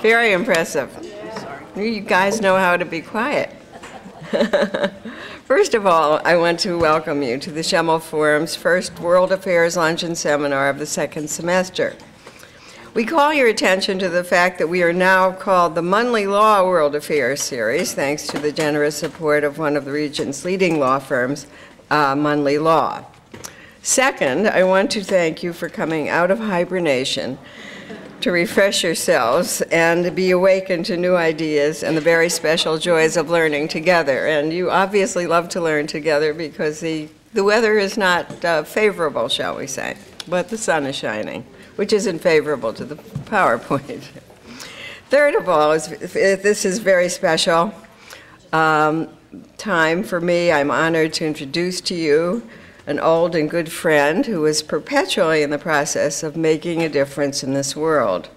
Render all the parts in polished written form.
Very impressive. You guys know how to be quiet. First of all, I want to welcome you to the Schemel Forum's first World Affairs Luncheon Seminar of the second semester. We call your attention to the fact that we are now called the Munley Law World Affairs Series, thanks to the generous support of one of the region's leading law firms, Munley Law. Second, I want to thank you for coming out of hibernation to refresh yourselves and be awakened to new ideas and the very special joys of learning together. And you obviously love to learn together because the weather is not favorable, shall we say, but the sun is shining, which isn't favorable to the PowerPoint. Third of all, this is very special time for me. I'm honored to introduce to you an old and good friend who is perpetually in the process of making a difference in this world.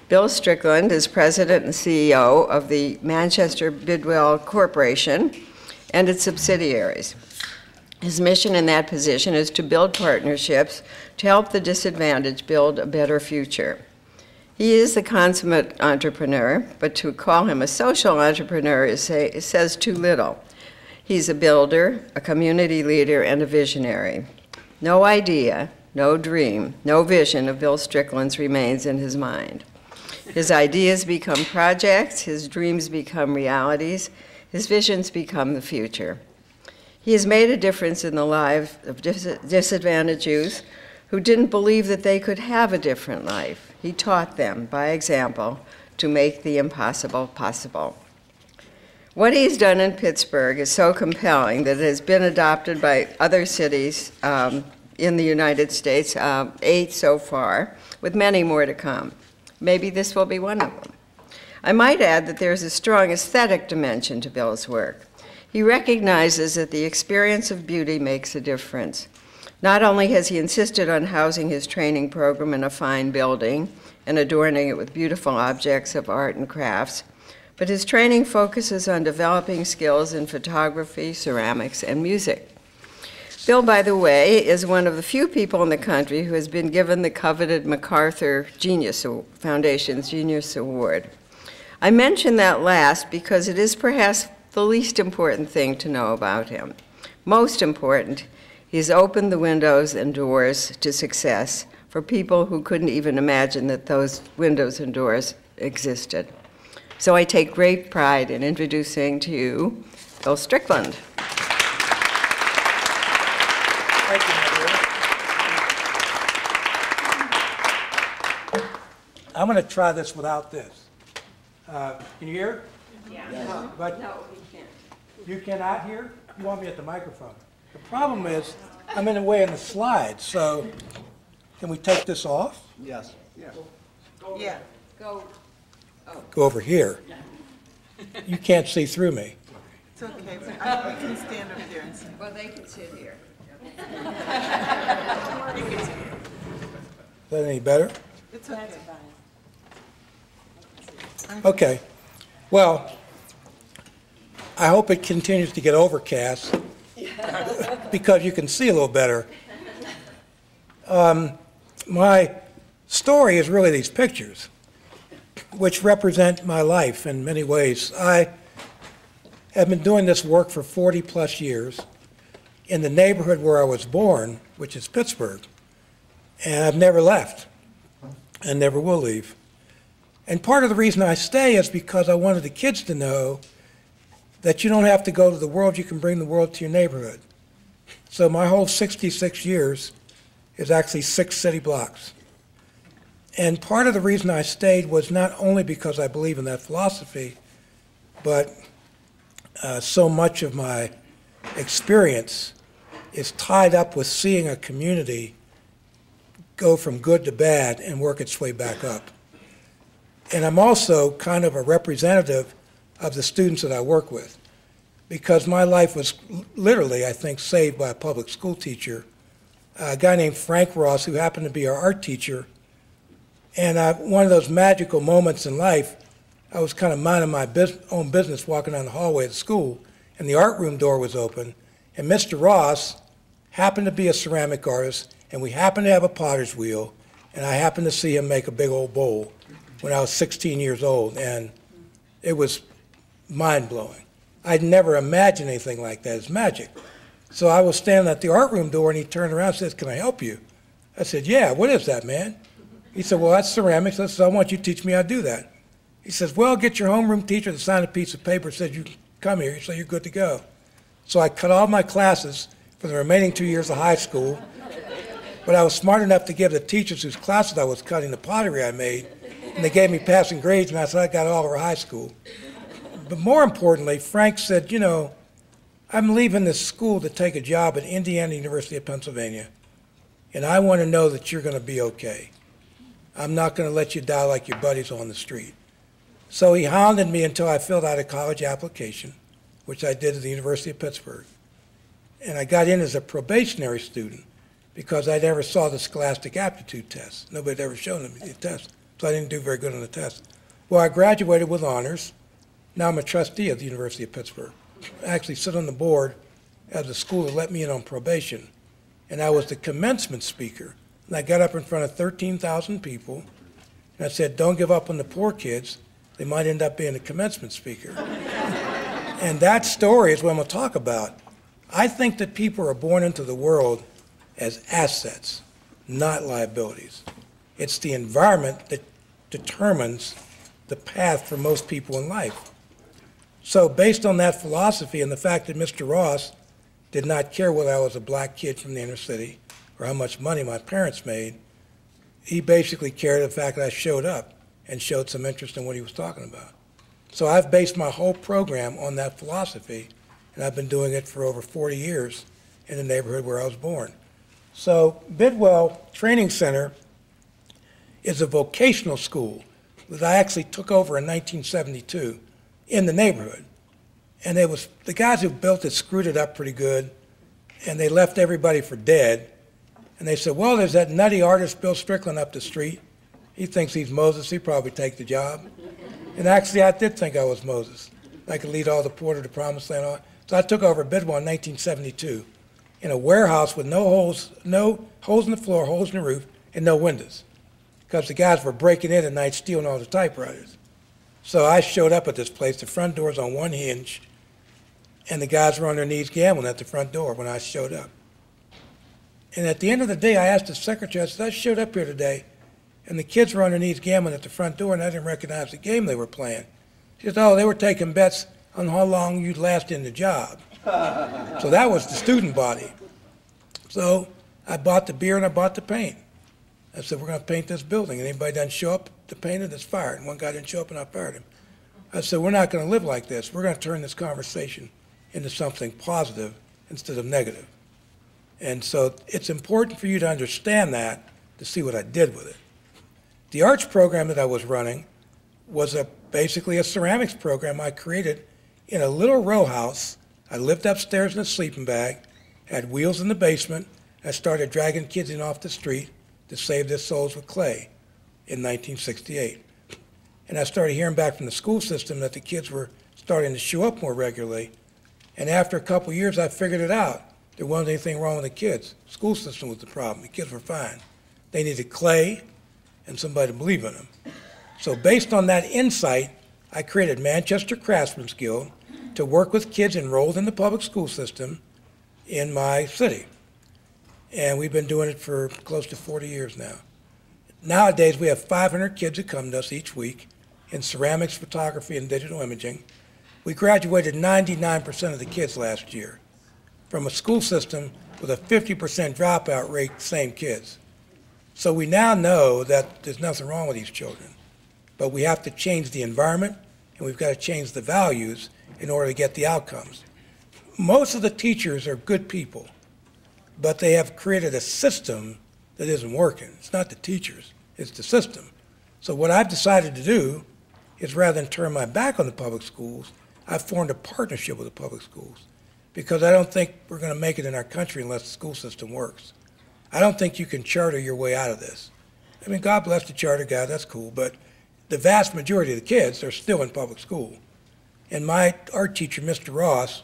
Bill Strickland is president and CEO of the Manchester Bidwell Corporation and its subsidiaries. His mission in that position is to build partnerships to help the disadvantaged build a better future. He is the consummate entrepreneur, but to call him a social entrepreneur says too little. He's a builder, a community leader, and a visionary. No idea, no dream, no vision of Bill Strickland's remains in his mind. His ideas become projects, his dreams become realities, his visions become the future. He has made a difference in the lives of disadvantaged youth who didn't believe that they could have a different life. He taught them, by example, to make the impossible possible. What he's done in Pittsburgh is so compelling that it has been adopted by other cities in the United States, 8 so far, with many more to come. Maybe this will be one of them. I might add that there's a strong aesthetic dimension to Bill's work. He recognizes that the experience of beauty makes a difference. Not only has he insisted on housing his training program in a fine building and adorning it with beautiful objects of art and crafts, but his training focuses on developing skills in photography, ceramics, and music. Bill, by the way, is one of the few people in the country who has been given the coveted MacArthur Foundation's Genius Award. I mention that last because it is perhaps the least important thing to know about him. Most important, he's opened the windows and doors to success for people who couldn't even imagine that those windows and doors existed. So I take great pride in introducing to you Bill Strickland. Thank you, I'm going to try this without this. Can you hear? Yeah. No, but no, you can't. You cannot hear? You want me at the microphone. The problem is I'm in the way in the slides, so can we take this off? Yes. Yeah. Go. Go over here. You can't see through me. It's okay, we can stand over there and see. Well, they can sit here. Is that any better? It's okay. Okay. Well, I hope it continues to get overcast because you can see a little better. My story is really these pictures, which represent my life in many ways. I have been doing this work for 40 plus years in the neighborhood where I was born, which is Pittsburgh, and I've never left and never will leave. And part of the reason I stay is because I wanted the kids to know that you don't have to go to the world, you can bring the world to your neighborhood. So my whole 66 years is actually 6 city blocks. And part of the reason I stayed was not only because I believe in that philosophy, but so much of my experience is tied up with seeing a community go from good to bad and work its way back up. And I'm also kind of a representative of the students that I work with, because my life was literally, I think, saved by a public school teacher, a guy named Frank Ross, who happened to be our art teacher. And one of those magical moments in life, I was kind of minding my own business, walking down the hallway of the school, and the art room door was open, and Mr. Ross happened to be a ceramic artist, and we happened to have a potter's wheel, and I happened to see him make a big old bowl. when I was 16 years old, and it was mind-blowing. I'd never imagined anything like that. It's magic. So I was standing at the art room door, and he turned around and says, "Can I help you?" I said, "Yeah, what is that, man?" He said, "Well, that's ceramics." I said, "I want you to teach me how to do that." He says, "Well, get your homeroom teacher to sign a piece of paper that says you can come here, so you're good to go." So I cut all my classes for the remaining 2 years of high school, but I was smart enough to give the teachers whose classes I was cutting the pottery I made, and they gave me passing grades, and I said I got all over high school. But more importantly, Frank said, "You know, I'm leaving this school to take a job at Indiana University of Pennsylvania, and I want to know that you're going to be okay. I'm not going to let you die like your buddies on the street." So he hounded me until I filled out a college application, which I did at the University of Pittsburgh. And I got in as a probationary student because I never saw the scholastic aptitude test. Nobody had ever shown me the test, so I didn't do very good on the test. Well, I graduated with honors. Now I'm a trustee of the University of Pittsburgh. I actually sit on the board of the school that let me in on probation. And I was the commencement speaker. And I got up in front of 13,000 people, and I said, "Don't give up on the poor kids. They might end up being a commencement speaker." And that story is what I'm going to talk about. I think that people are born into the world as assets, not liabilities. It's the environment that determines the path for most people in life. So based on that philosophy and the fact that Mr. Ross did not care whether I was a black kid from the inner city or how much money my parents made, he basically cared the fact that I showed up and showed some interest in what he was talking about. So I've based my whole program on that philosophy, and I've been doing it for over 40 years in the neighborhood where I was born. So Bidwell Training Center is a vocational school that I actually took over in 1972 in the neighborhood. And it was the guys who built it screwed it up pretty good, and they left everybody for dead. And they said, "Well, there's that nutty artist Bill Strickland up the street. He thinks he's Moses. He'd probably take the job." And actually, I did think I was Moses. I could lead all the poor to the promised land. So I took over Bidwell in 1972 in a warehouse with no holes in the floor, holes in the roof, and no windows, because the guys were breaking in at night, stealing all the typewriters. So I showed up at this place. The front door's on one hinge, and the guys were on their knees gambling at the front door when I showed up. And at the end of the day, I asked the secretary, I said, "I showed up here today, and the kids were on their knees gambling at the front door, and I didn't recognize the game they were playing." She said, "Oh, they were taking bets on how long you'd last in the job." So that was the student body. So I bought the beer and I bought the paint. I said, "We're going to paint this building, and anybody doesn't show up to paint it, it's fired." And one guy didn't show up, and I fired him. I said, "We're not going to live like this. We're going to turn this conversation into something positive instead of negative." And so it's important for you to understand that to see what I did with it. The arts program that I was running was basically a ceramics program I created in a little row house. I lived upstairs in a sleeping bag, had wheels in the basement. I started dragging kids in off the street to save their souls with clay in 1968. And I started hearing back from the school system that the kids were starting to show up more regularly. And after a couple of years, I figured it out. There wasn't anything wrong with the kids. The school system was the problem. The kids were fine. They needed clay and somebody to believe in them. So based on that insight, I created Manchester Craftsmen's Guild to work with kids enrolled in the public school system in my city. And we've been doing it for close to 40 years now. Nowadays, we have 500 kids that come to us each week in ceramics, photography, and digital imaging. We graduated 99% of the kids last year from a school system with a 50% dropout rate, same kids. So we now know that there's nothing wrong with these children, but we have to change the environment, and we've got to change the values in order to get the outcomes. Most of the teachers are good people, but they have created a system that isn't working. It's not the teachers, it's the system. So what I've decided to do is, rather than turn my back on the public schools, I've formed a partnership with the public schools, because I don't think we're going to make it in our country unless the school system works. I don't think you can charter your way out of this. I mean, God bless the charter guy, that's cool, but the vast majority of the kids are still in public school. And my art teacher, Mr. Ross,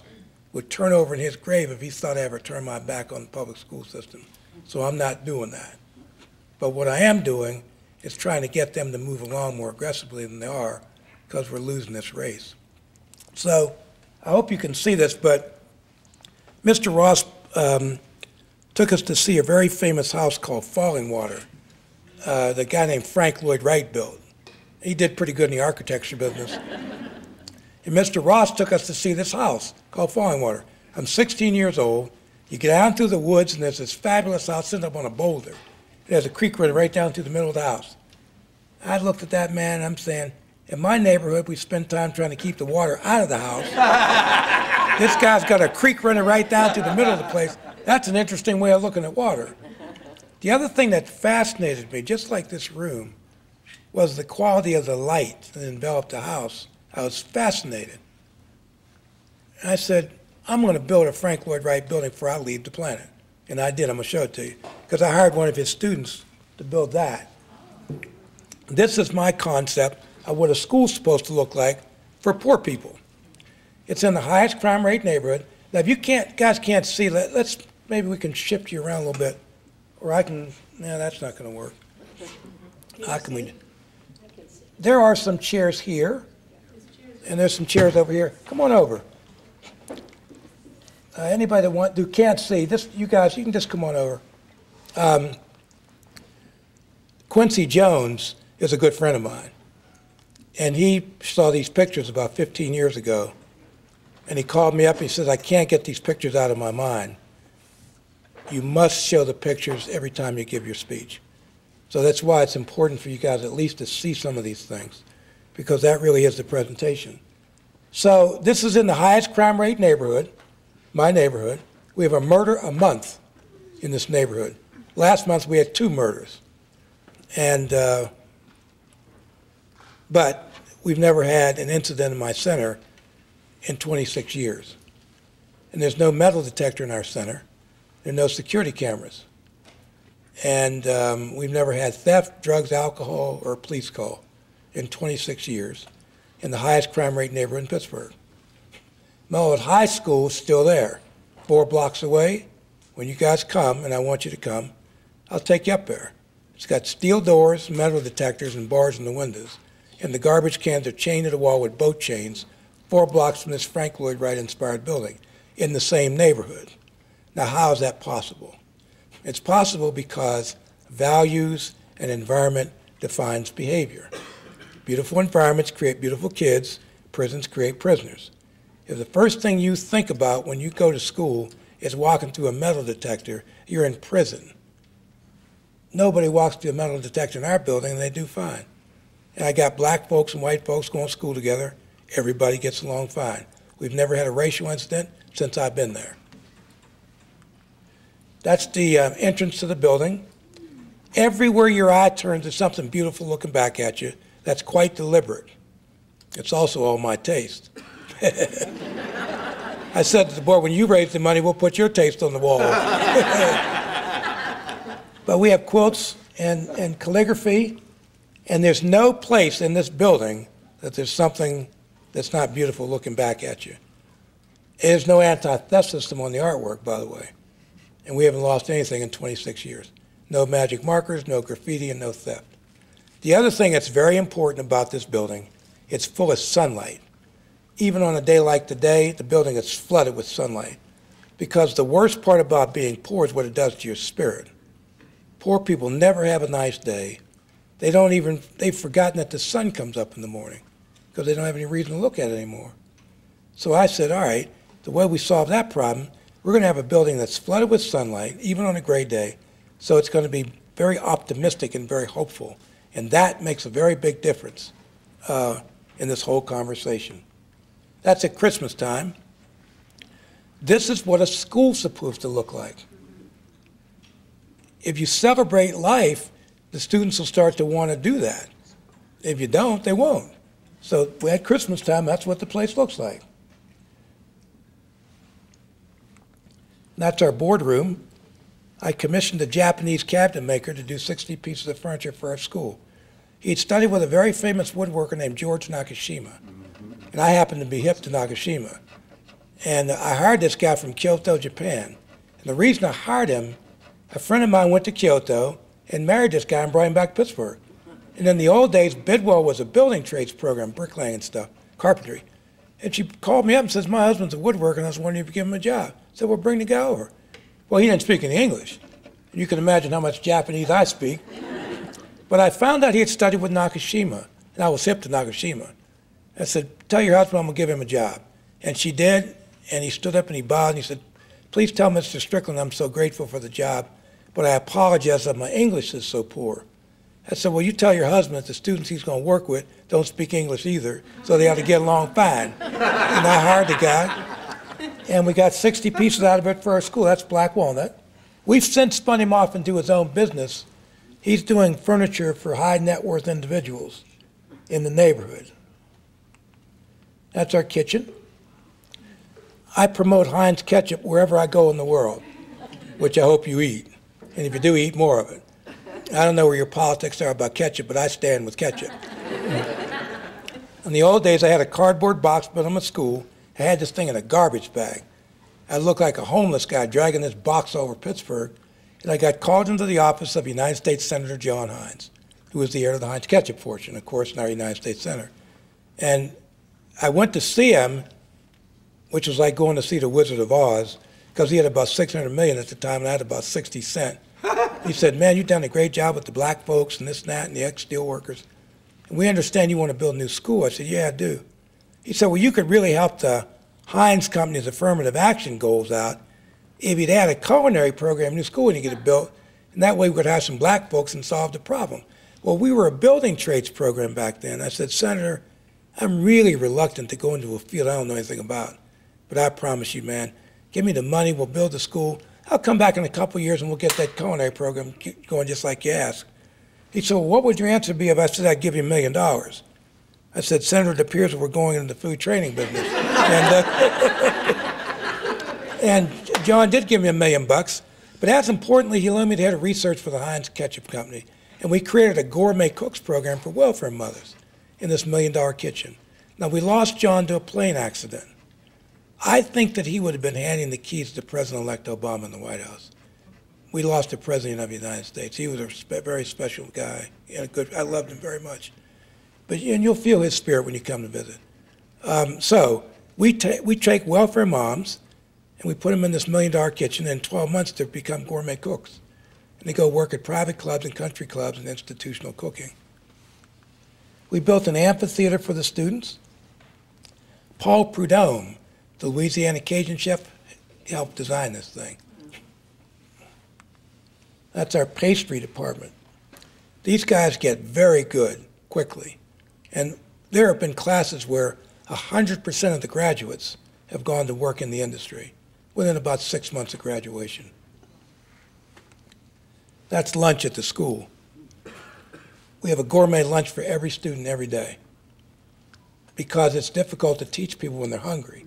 would turn over in his grave if he thought I ever turned my back on the public school system. So I'm not doing that. But what I am doing is trying to get them to move along more aggressively than they are because we're losing this race. So I hope you can see this, but Mr. Ross took us to see a very famous house called Falling Water. The guy named Frank Lloyd Wright built. He did pretty good in the architecture business. And Mr. Ross took us to see this house called Falling Water. I'm 16 years old. You get down through the woods, and there's this fabulous house sitting up on a boulder. There's a creek running right down through the middle of the house. I looked at that man, and I'm saying, in my neighborhood, we spend time trying to keep the water out of the house. This guy's got a creek running right down through the middle of the place. That's an interesting way of looking at water. The other thing that fascinated me, just like this room, was the quality of the light that enveloped the house. I was fascinated. And I said, I'm going to build a Frank Lloyd Wright building before I leave the planet. And I did. I'm going to show it to you. Because I hired one of his students to build that. This is my concept of what a school's supposed to look like for poor people. It's in the highest crime rate neighborhood. Now, if you guys can't see, maybe we can shift you around a little bit. Or I can, no, that's not going to work. How can we? There are some chairs here, and there's some chairs over here. Come on over. Anybody who can't see, you guys, you can just come on over. Quincy Jones is a good friend of mine, and he saw these pictures about 15 years ago, and he called me up and he says, I can't get these pictures out of my mind. You must show the pictures every time you give your speech. So that's why it's important for you guys at least to see some of these things, because that really is the presentation. So this is in the highest crime rate neighborhood, my neighborhood. We have a murder a month in this neighborhood. Last month we had 2 murders. And, but we've never had an incident in my center in 26 years. And there's no metal detector in our center. There are no security cameras. And we've never had theft, drugs, alcohol, or a police call in 26 years in the highest crime rate neighborhood in Pittsburgh. Mellwood High School is still there, 4 blocks away. When you guys come, and I want you to come, I'll take you up there. It's got steel doors, metal detectors, and bars in the windows. And the garbage cans are chained to the wall with boat chains, 4 blocks from this Frank Lloyd Wright-inspired building in the same neighborhood. Now, how is that possible? It's possible because values and environment defines behavior. Beautiful environments create beautiful kids. Prisons create prisoners. If the first thing you think about when you go to school is walking through a metal detector, you're in prison. Nobody walks through a metal detector in our building, and they do fine. And I got black folks and white folks going to school together. Everybody gets along fine. We've never had a racial incident since I've been there. That's the entrance to the building. Everywhere your eye turns, there's something beautiful looking back at you. That's quite deliberate. It's also all my taste. I said to the board, when you raise the money, we'll put your taste on the wall. But we have quilts and calligraphy, and there's no place in this building that there's something that's not beautiful looking back at you. There's no anti-theft system on the artwork, by the way. And we haven't lost anything in 26 years. No magic markers, no graffiti, and no theft. The other thing that's very important about this building, it's full of sunlight. Even on a day like today, the building is flooded with sunlight. Because the worst part about being poor is what it does to your spirit. Poor people never have a nice day. They've forgotten that the sun comes up in the morning because they don't have any reason to look at it anymore. So I said, all right, the way we solve that problem, we're going to have a building that's flooded with sunlight, even on a gray day, so it's going to be very optimistic and very hopeful. And that makes a very big difference in this whole conversation. That's at Christmas time. This is what a school's supposed to look like. If you celebrate life, the students will start to want to do that. If you don't, they won't. So at Christmas time, that's what the place looks like. That's our boardroom. I commissioned a Japanese cabinet maker to do 60 pieces of furniture for our school. He'd studied with a very famous woodworker named George Nakashima. And I happened to be hip to Nakashima. And I hired this guy from Kyoto, Japan. And the reason I hired him, a friend of mine went to Kyoto and married this guy and brought him back to Pittsburgh. And in the old days, Bidwell was a building trades program, bricklaying and stuff, carpentry. And she called me up and says, my husband's a woodworker, and I was wondering if you could give him a job. I said, well, bring the guy over. Well, he didn't speak any English. And you can imagine how much Japanese I speak. But I found out he had studied with Nakashima, and I was hip to Nakashima. I said, tell your husband I'm going to give him a job. And she did, and he stood up and he bowed, and he said, please tell Mr. Strickland I'm so grateful for the job, but I apologize that my English is so poor. I said, well, you tell your husband that the students he's going to work with don't speak English either, so they ought to get along fine. And I hired the guy, and we got 60 pieces out of it for our school. That's black walnut. We've since spun him off into his own business. He's doing furniture for high net worth individuals in the neighborhood. That's our kitchen. I promote Heinz ketchup wherever I go in the world, which I hope you eat. And if you do, eat more of it. I don't know where your politics are about ketchup, but I stand with ketchup. In the old days, I had a cardboard box built in my school. I had this thing in a garbage bag. I looked like a homeless guy dragging this box over Pittsburgh, and I got called into the office of United States Senator John Heinz, who was the heir to the Heinz ketchup fortune, of course, now United States Senator. And I went to see him, which was like going to see the Wizard of Oz, because he had about 600 million at the time, and I had about 60 cents. He said, man, you've done a great job with the black folks and this and that and the ex-steel workers. And we understand you want to build a new school. I said, yeah, I do. He said, well, you could really help the Heinz Company's affirmative action goals out if you'd had a culinary program, new school, and you get it built, and that way we could have some black folks and solve the problem. Well, we were a building trades program back then. I said, Senator, I'm really reluctant to go into a field I don't know anything about. But I promise you, man, give me the money, we'll build the school. I'll come back in a couple of years and we'll get that culinary program going just like you asked. He said, well, what would your answer be if I said I'd give you $1 million? I said, Senator, it appears that we're going into the food training business. And John did give me $1 million, but as importantly, he allowed me to head of research for the Heinz Ketchup Company. And we created a gourmet cooks program for welfare mothers in this $1 million kitchen. Now, we lost John to a plane accident. I think that he would have been handing the keys to President-elect Obama in the White House. We lost the President of the United States. He was a very special guy. I loved him very much. But and you'll feel his spirit when you come to visit. So we take welfare moms, and we put them in this $1 million kitchen, and in 12 months they become gourmet cooks. And they go work at private clubs and country clubs and institutional cooking. We built an amphitheater for the students. Paul Prudhomme, the Louisiana Cajun chef, helped design this thing. That's our pastry department. These guys get very good quickly. And there have been classes where 100% of the graduates have gone to work in the industry within about 6 months of graduation. That's lunch at the school. We have a gourmet lunch for every student every day because it's difficult to teach people when they're hungry.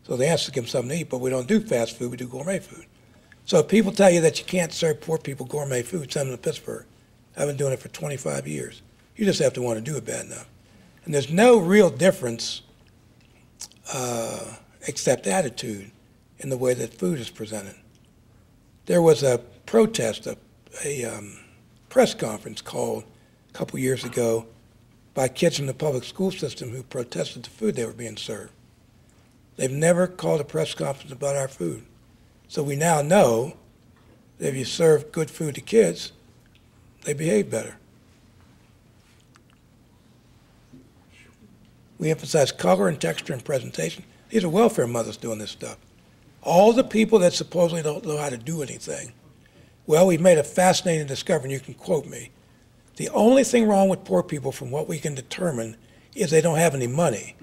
So they ask to give them something to eat, but we don't do fast food, we do gourmet food. So if people tell you that you can't serve poor people gourmet food, send them to Pittsburgh. I've been doing it for 25 years. You just have to want to do it bad enough. And there's no real difference except attitude in the way that food is presented. There was a protest, a press conference called a couple years ago by kids in the public school system who protested the food they were being served. They've never called a press conference about our food. So we now know that if you serve good food to kids, they behave better. We emphasize color and texture and presentation. These are welfare mothers doing this stuff. All the people that supposedly don't know how to do anything. Well, we've made a fascinating discovery, and you can quote me. The only thing wrong with poor people, from what we can determine, is they don't have any money,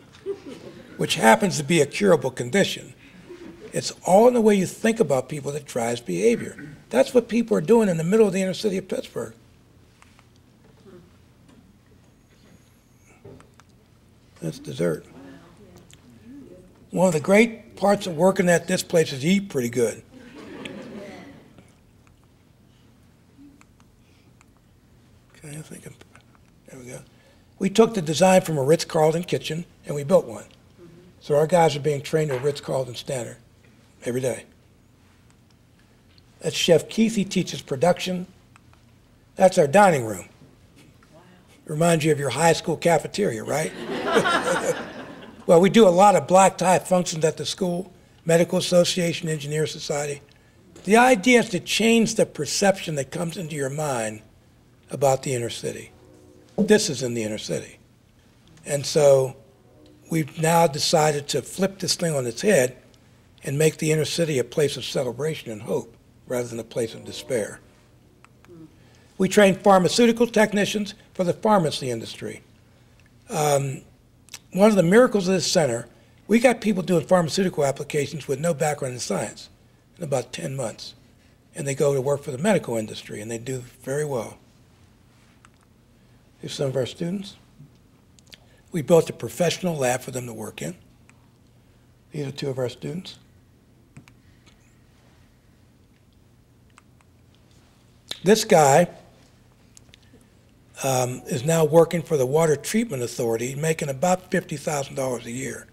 which happens to be a curable condition. It's all in the way you think about people that drives behavior. That's what people are doing in the middle of the inner city of Pittsburgh. That's dessert. One of the great parts of working at this place is you eat pretty good. Okay, I think there we go. We took the design from a Ritz-Carlton kitchen and we built one. So our guys are being trained to a Ritz-Carlton standard every day. That's Chef Keith. He teaches production. That's our dining room. Reminds you of your high school cafeteria, right? Well, we do a lot of black tie functions at the school, Medical Association, Engineer Society. The idea is to change the perception that comes into your mind about the inner city. This is in the inner city. And so we've now decided to flip this thing on its head and make the inner city a place of celebration and hope rather than a place of despair. We train pharmaceutical technicians for the pharmacy industry. One of the miracles of this center, we got people doing pharmaceutical applications with no background in science in about 10 months. And they go to work for the medical industry, and they do very well. Here's some of our students. We built a professional lab for them to work in. These are two of our students. This guy is now working for the Water Treatment Authority, making about $50,000 a year.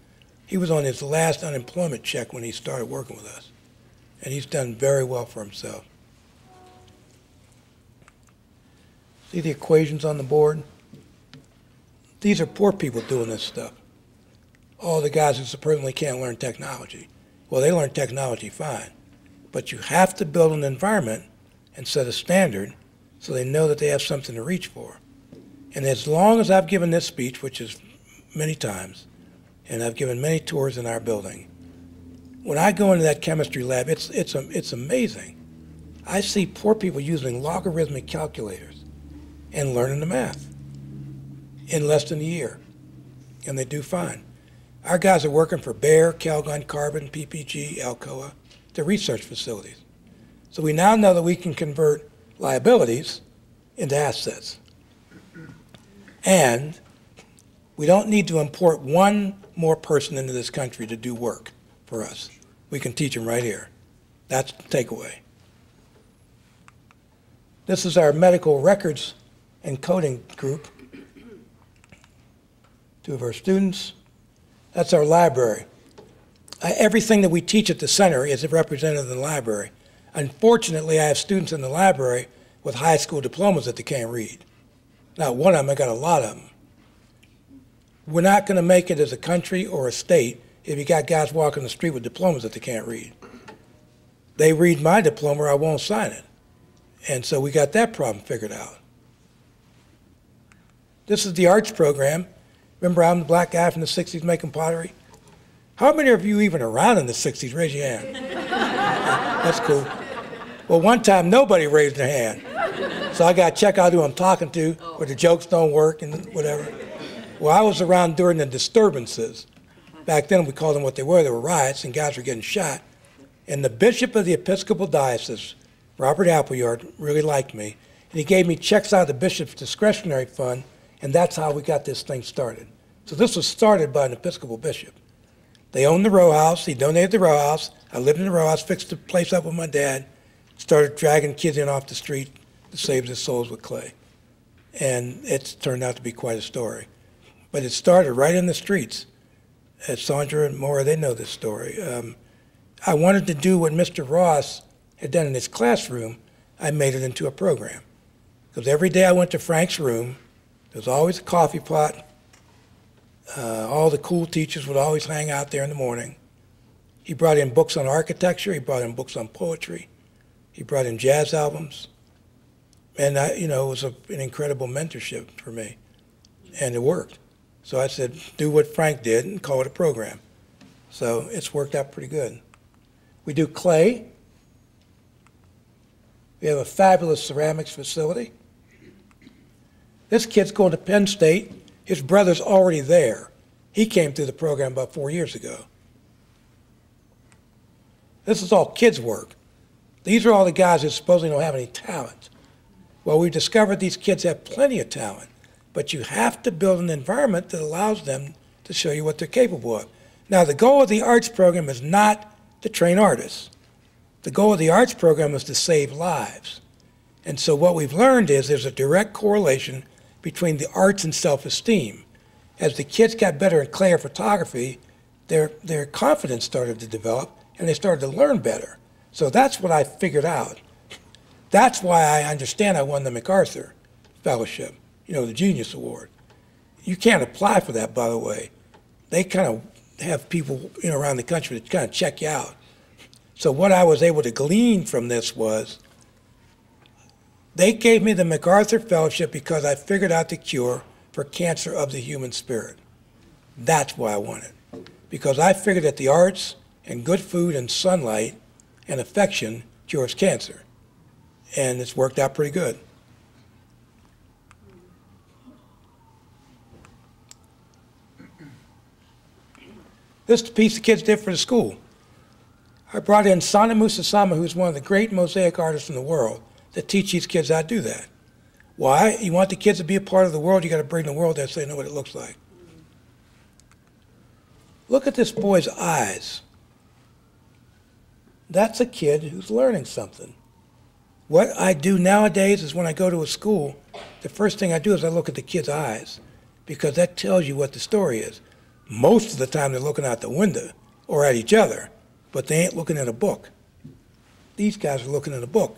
He was on his last unemployment check when he started working with us, and he's done very well for himself. See the equations on the board? These are poor people doing this stuff. All the guys who supposedly can't learn technology. Well, they learn technology fine, but you have to build an environment and set a standard so they know that they have something to reach for. And as long as I've given this speech, which is many times, and I've given many tours in our building, when I go into that chemistry lab, it's amazing. I see poor people using logarithmic calculators and learning the math in less than a year, and they do fine. Our guys are working for Bayer, Calgon, Carbon, PPG, Alcoa, the research facilities. So we now know that we can convert liabilities into assets. And we don't need to import one more person into this country to do work for us. We can teach them right here. That's the takeaway. This is our medical records and coding group. Two of our students. That's our library. Everything that we teach at the center is represented in the library. Unfortunately, I have students in the library with high school diplomas that they can't read. Not one of them, I got a lot of them. We're not going to make it as a country or a state if you got guys walking the street with diplomas that they can't read. They read my diploma or I won't sign it. And so we got that problem figured out. This is the arts program. Remember I'm the black guy from the 60s making pottery? How many of you even around in the 60s? Raise your hand. That's cool. Well, one time nobody raised their hand. So I got to check out who I'm talking to, where the jokes don't work and whatever. Well, I was around during the disturbances. Back then we called them what they were. They were riots and guys were getting shot. And the bishop of the Episcopal Diocese, Robert Appleyard, really liked me. And he gave me checks out of the bishop's discretionary fund, and that's how we got this thing started. So this was started by an Episcopal bishop. They owned the row house. He donated the row house. I lived in the row house, fixed the place up with my dad, started dragging kids in off the street to save their souls with clay. And it's turned out to be quite a story. But it started right in the streets. Sandra and Maura, they know this story. I wanted to do what Mr. Ross had done in his classroom. I made it into a program. Because every day I went to Frank's room, there was always a coffee pot. All the cool teachers would always hang out there in the morning. He brought in books on architecture. He brought in books on poetry. He brought in jazz albums. And it was an incredible mentorship for me. And it worked. So I said, do what Frank did and call it a program. So it's worked out pretty good. We do clay. We have a fabulous ceramics facility. This kid's going to Penn State. His brother's already there. He came through the program about 4 years ago. This is all kids' work. These are all the guys who supposedly don't have any talent. Well, we discovered these kids have plenty of talent, but you have to build an environment that allows them to show you what they're capable of. Now, the goal of the arts program is not to train artists. The goal of the arts program is to save lives. And so what we've learned is there's a direct correlation between the arts and self-esteem. As the kids got better in clay or photography, their confidence started to develop, and they started to learn better. So that's what I figured out. That's why I understand I won the MacArthur Fellowship. the Genius Award. You can't apply for that, by the way. They kind of have people around the country that kind of check you out. So what I was able to glean from this was they gave me the MacArthur Fellowship because I figured out the cure for cancer of the human spirit. That's why I won it. Because I figured that the arts and good food and sunlight and affection cures cancer. And it's worked out pretty good. This is the piece the kids did for the school. I brought in Sana Musasama, who's one of the great mosaic artists in the world, to teach these kids how to do that. Why? You want the kids to be a part of the world, you got to bring the world there so they know what it looks like. Look at this boy's eyes. That's a kid who's learning something. What I do nowadays is when I go to a school, the first thing I do is I look at the kid's eyes, because that tells you what the story is. Most of the time they're looking out the window or at each other, but they ain't looking at a book. These guys are looking at a book.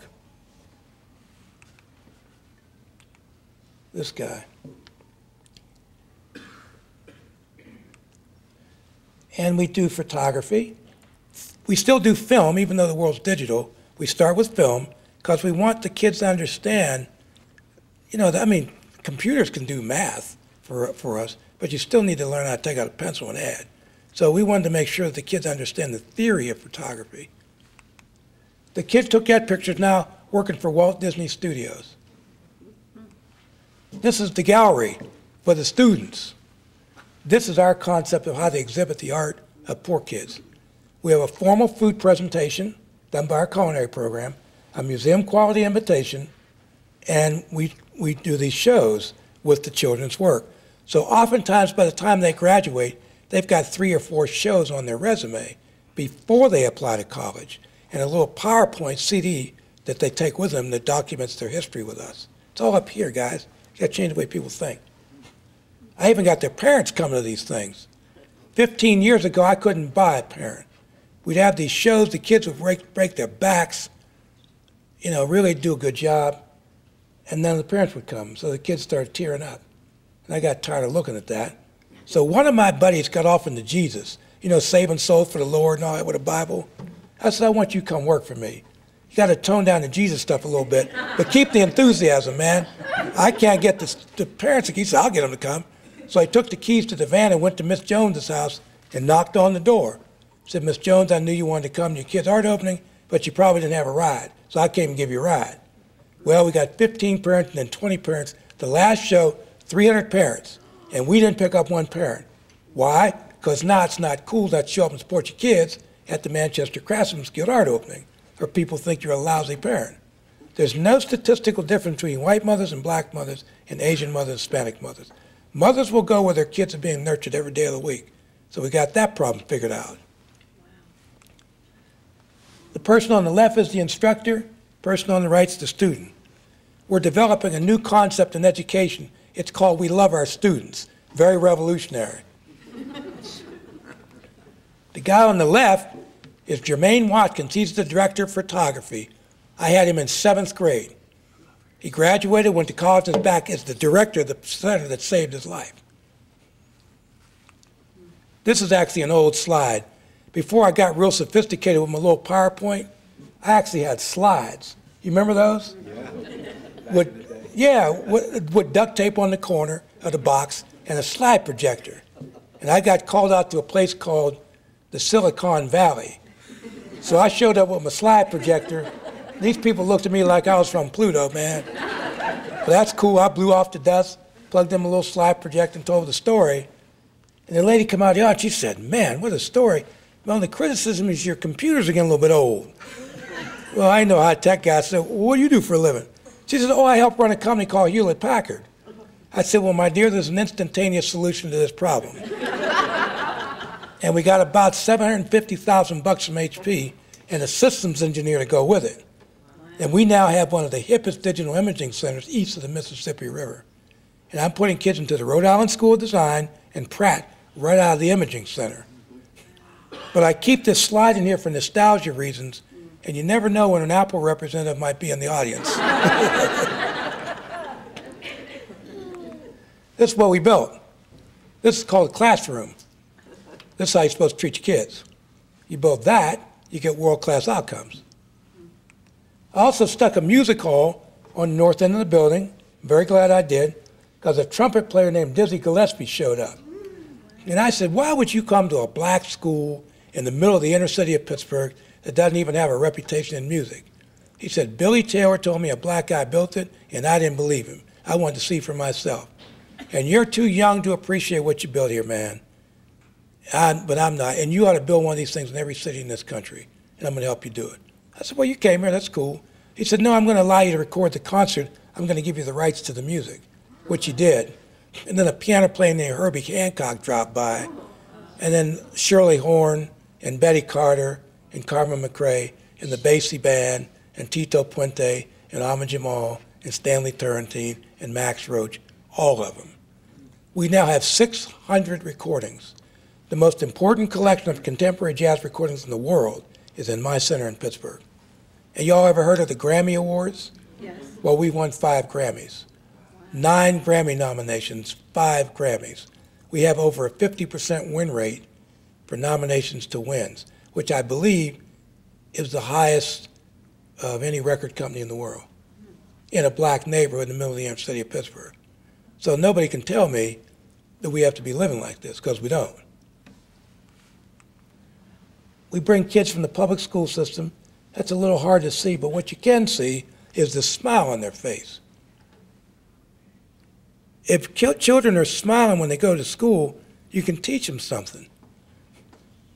This guy. And we do photography. We still do film, even though the world's digital. We start with film because we want the kids to understand, computers can do math for us, but you still need to learn how to take out a pencil and add. So we wanted to make sure that the kids understand the theory of photography. The kids took that pictures now working for Walt Disney Studios. This is the gallery for the students. This is our concept of how to exhibit the art of poor kids. We have a formal food presentation done by our culinary program, a museum quality invitation, and we do these shows with the children's work. So oftentimes by the time they graduate, they've got 3 or 4 shows on their resume before they apply to college, and a little PowerPoint CD that they take with them that documents their history with us. It's all up here, guys. You gotta change the way people think. I even got their parents coming to these things. 15 years ago, I couldn't buy a parent. We'd have these shows, the kids would break their backs, really do a good job, and then the parents would come. So the kids started tearing up. And I got tired of looking at that. So one of my buddies got off into Jesus, saving souls for the Lord and all that with a Bible. I said, I want you to come work for me. You got to tone down the Jesus stuff a little bit, but keep the enthusiasm, man. I can't get the parents. He said, I'll get them to come. So I took the keys to the van and went to Miss Jones's house and knocked on the door. Said, Miss Jones, I knew you wanted to come to your kid's art opening, but you probably didn't have a ride. So I came and give you a ride. Well, we got 15 parents and then 20 parents. The last show, 300 parents, and we didn't pick up one parent. Why? Because now it's not cool to show up and support your kids at the Manchester Craftsman's Guild art opening, or people think you're a lousy parent. There's no statistical difference between white mothers and black mothers and Asian mothers and Hispanic mothers. Mothers will go where their kids are being nurtured every day of the week. So we got that problem figured out. The person on the left is the instructor, the person on the right is the student. We're developing a new concept in education. It's called We Love Our Students. Very revolutionary. The guy on the left is Jermaine Watkins. He's the director of photography. I had him in 7th grade. He graduated, went to college, and is back as the director of the center that saved his life. This is actually an old slide. Before I got real sophisticated with my little PowerPoint, I actually had slides. You remember those? Yeah. With duct tape on the corner of the box and a slide projector. And I got called out to a place called the Silicon Valley. So I showed up with my slide projector. These people looked at me like I was from Pluto, man. But that's cool. I blew off the dust, plugged in a little slide projector and told the story. And the lady came out of the audience, she said, man, what a story. Well, the criticism is your computers are getting a little bit old. Well, I know how tech guys said, well, what do you do for a living? She said, I help run a company called Hewlett-Packard. I said, well, my dear, there's an instantaneous solution to this problem. And we got about $750,000 from HP and a systems engineer to go with it. And we now have one of the hippest digital imaging centers east of the Mississippi River. And I'm putting kids into the Rhode Island School of Design and Pratt right out of the imaging center. But I keep this slide in here for nostalgia reasons, and you never know when an Apple representative might be in the audience. This is what we built. This is called a classroom. This is how you're supposed to treat your kids. You build that, you get world-class outcomes. I also stuck a music hall on the north end of the building. I'm very glad I did, because a trumpet player named Dizzy Gillespie showed up. And I said, why would you come to a black school in the middle of the inner city of Pittsburgh that doesn't even have a reputation in music? He said, Billy Taylor told me a black guy built it, and I didn't believe him. I wanted to see for myself. And you're too young to appreciate what you built here, man. But I'm not. And you ought to build one of these things in every city in this country, and I'm going to help you do it. I said, well, you came here. That's cool. He said, no, I'm going to allow you to record the concert. I'm going to give you the rights to the music, which he did. And then a piano player named Herbie Hancock dropped by, and then Shirley Horn and Betty Carter and Carmen McRae and the Basie Band and Tito Puente and Ahmed Jamal and Stanley Turrentine and Max Roach, all of them. We now have 600 recordings. The most important collection of contemporary jazz recordings in the world is in my center in Pittsburgh. And y'all ever heard of the Grammy Awards? Yes. Well, we won 5 Grammys. 9 Grammy nominations, 5 Grammys. We have over a 50% win rate for nominations to wins, which I believe is the highest of any record company in the world, in a black neighborhood in the middle of the inner city of Pittsburgh. So nobody can tell me that we have to be living like this, because we don't. We bring kids from the public school system. That's a little hard to see, but what you can see is the smile on their face. If children are smiling when they go to school, you can teach them something.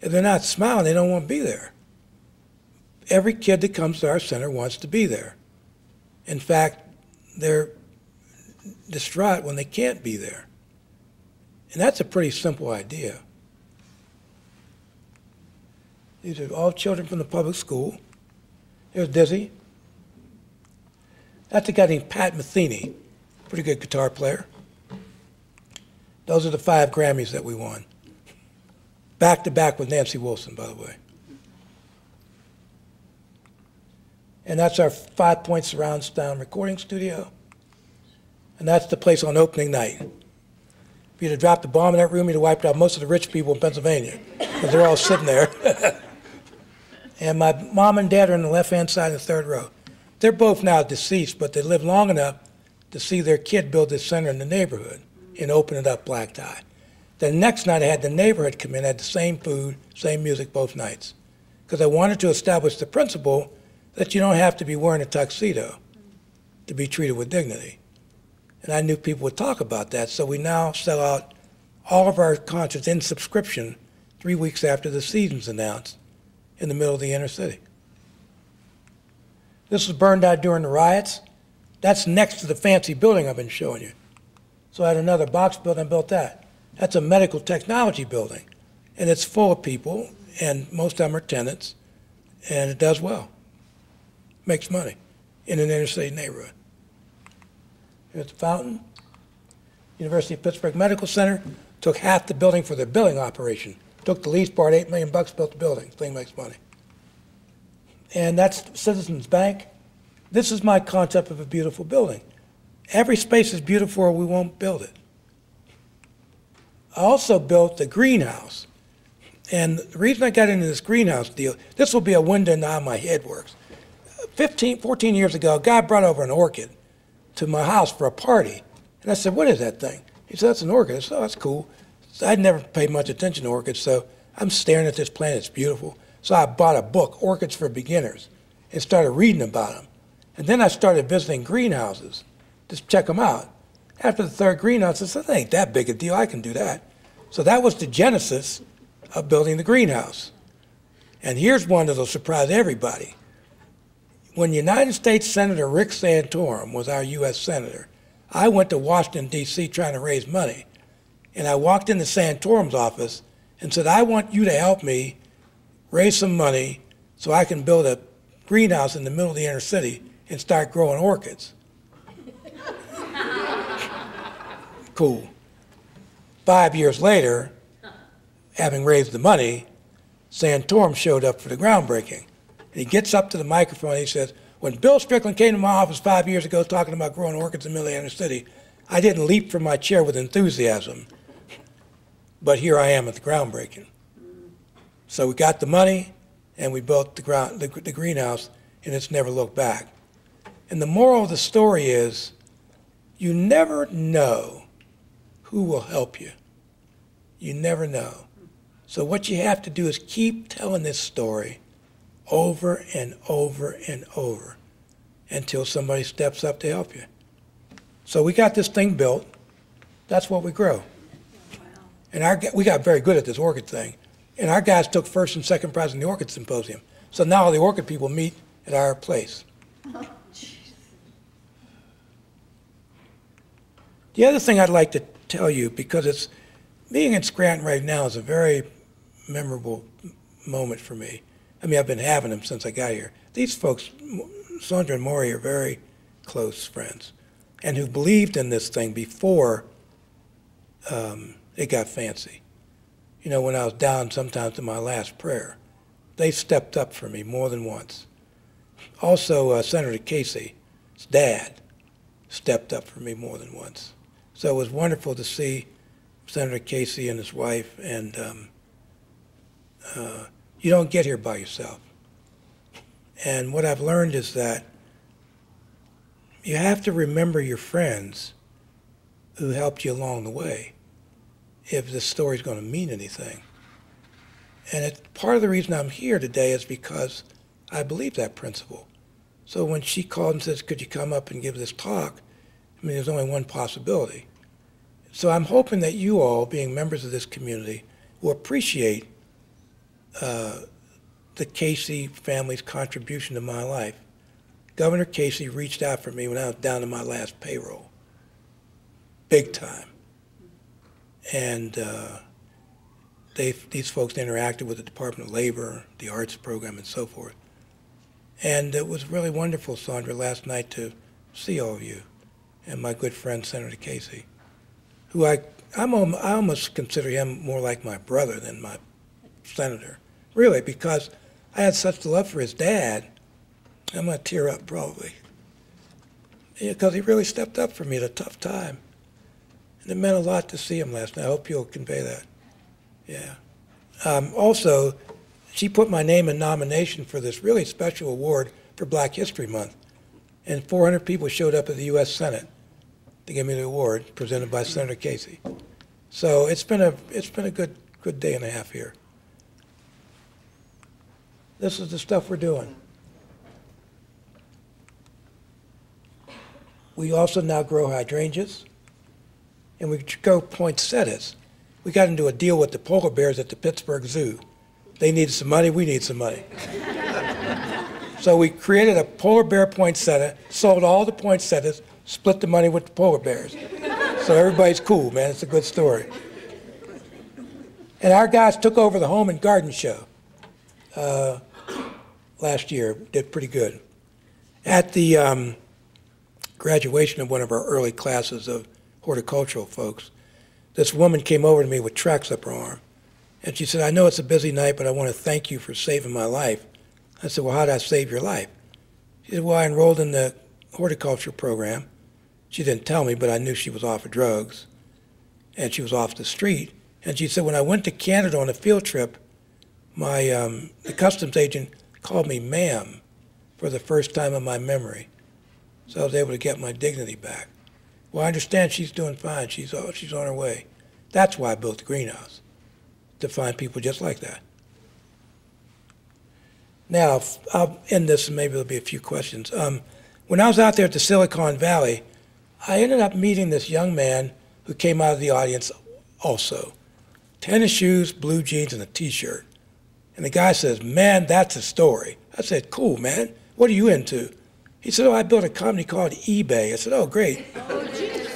If they're not smiling, they don't want to be there. Every kid that comes to our center wants to be there. In fact, they're distraught when they can't be there. And that's a pretty simple idea. These are all children from the public school. Here's Dizzy. That's a guy named Pat Matheny, pretty good guitar player. Those are the 5 Grammys that we won. Back to back with Nancy Wilson, by the way. And that's our 5-point surround sound recording studio. And that's the place on opening night. If you'd have dropped a bomb in that room, you'd have wiped out most of the rich people in Pennsylvania, because they're all sitting there. And my mom and dad are on the left-hand side in the 3rd row. They're both now deceased, but they lived long enough to see their kid build this center in the neighborhood and open it up black tie. The next night I had the neighborhood come in, had the same food, same music both nights, because I wanted to establish the principle that you don't have to be wearing a tuxedo to be treated with dignity. And I knew people would talk about that, so we now sell out all of our concerts in subscription 3 weeks after the season's announced in the middle of the inner city. This was burned out during the riots. That's next to the fancy building I've been showing you. So I had another box building, I built that. That's a medical technology building, and it's full of people, and most of them are tenants, and it does well. Makes money in an inner city neighborhood. Here's the fountain. University of Pittsburgh Medical Center took half the building for their billing operation. Took the lease part, $8 million, built the building. Thing makes money. And that's Citizens Bank. This is my concept of a beautiful building. Every space is beautiful or we won't build it. I also built the greenhouse. And the reason I got into this greenhouse deal, this will be a window into how my head works. 14 years ago, a guy brought over an orchid to my house for a party. And I said, what is that thing? He said, that's an orchid. I said, oh, that's cool. So I'd never paid much attention to orchids, so I'm staring at this plant. It's beautiful. So I bought a book, Orchids for Beginners, and started reading about them. And then I started visiting greenhouses, just check them out. After the 3rd greenhouse, I said, that ain't that big a deal. I can do that. So that was the genesis of building the greenhouse. And here's one that'll surprise everybody. When United States Senator Rick Santorum was our U.S. Senator, I went to Washington, D.C. trying to raise money. And I walked into Santorum's office and said, I want you to help me raise some money so I can build a greenhouse in the middle of the inner city and start growing orchids. Cool. 5 years later, having raised the money, Santorum showed up for the groundbreaking. And he gets up to the microphone and he says, when Bill Strickland came to my office 5 years ago talking about growing orchids in the middle of the inner city, I didn't leap from my chair with enthusiasm, but here I am at the groundbreaking. So we got the money, and we built the greenhouse, and it's never looked back. And the moral of the story is, you never know who will help you. You never know. So what you have to do is keep telling this story over and over and over until somebody steps up to help you. So we got this thing built. That's what we grow. And we got very good at this orchid thing. And our guys took first and second prize in the Orchid Symposium. So now all the orchid people meet at our place. The other thing I'd like to tell you, because being in Scranton right now is a very memorable moment for me. I mean, I've been having them since I got here. These folks, Sandra and Maury, are very close friends and who believed in this thing before it got fancy. You know, when I was down sometimes to my last prayer, they stepped up for me more than once. Also, Senator Casey's dad stepped up for me more than once. So it was wonderful to see Senator Casey and his wife, and you don't get here by yourself. And what I've learned is that you have to remember your friends who helped you along the way if this story's going to mean anything. And part of the reason I'm here today is because I believe that principle. So when she called and says, could you come up and give this talk, I mean, there's only one possibility. So I'm hoping that you all, being members of this community, will appreciate the Casey family's contribution to my life. Governor Casey reached out for me when I was down to my last payroll, big time. And these folks interacted with the Department of Labor, the arts program, and so forth. And it was really wonderful, Sandra, last night to see all of you and my good friend, Senator Casey, who I almost consider him more like my brother than my senator, really, because I had such love for his dad. I'm going to tear up probably, because he really stepped up for me at a tough time. And it meant a lot to see him last night. I hope you'll convey that. Yeah. Also, she put my name in nomination for this really special award for Black History Month. And 400 people showed up at the U.S. Senate to give me the award presented by Senator Casey. So it's been a good day and a half here. This is the stuff we're doing. We also now grow hydrangeas, and we grow poinsettias. We got into a deal with the polar bears at the Pittsburgh Zoo. They needed some money, we need some money. So we created a polar bear poinsettia, sold all the poinsettias, split the money with the polar bears. So everybody's cool, man. It's a good story. And our guys took over the Home and Garden Show last year. Did pretty good. At the graduation of one of our early classes of horticultural folks, this woman came over to me with tracts up her arm. And she said, I know it's a busy night, but I want to thank you for saving my life. I said, well, how did I save your life? She said, well, I enrolled in the horticulture program. She didn't tell me, but I knew she was off of drugs, and she was off the street. And she said, when I went to Canada on a field trip, the customs agent called me ma'am for the first time in my memory. So I was able to get my dignity back. Well, I understand she's doing fine. She's on her way. That's why I built the greenhouse, to find people just like that. Now, I'll end this, and maybe there'll be a few questions. When I was out there at the Silicon Valley, I ended up meeting this young man who came out of the audience also. Tennis shoes, blue jeans, and a T-shirt. And the guy says, man, that's a story. I said, cool, man. What are you into? He said, oh, I built a company called eBay. I said, oh, great.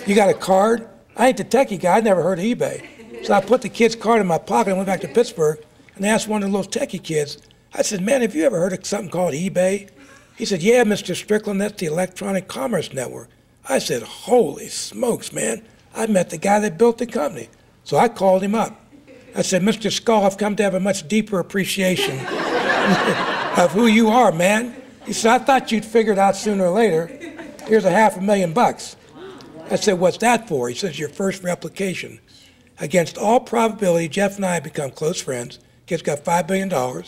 You got a card? I ain't the techie guy. I'd never heard of eBay. So I put the kid's card in my pocket and went back to Pittsburgh and asked one of the little techie kids, I said, man, have you ever heard of something called eBay? He said, yeah, Mr. Strickland, that's the Electronic Commerce Network. I said, holy smokes, man. I met the guy that built the company. So I called him up. I said, Mr. Skull, I've come to have a much deeper appreciation of who you are, man. He said, I thought you'd figure it out sooner or later. Here's $500,000. I said, what's that for? He says, your first replication. Against all probability, Jeff and I have become close friends. Kid's got $5 billion.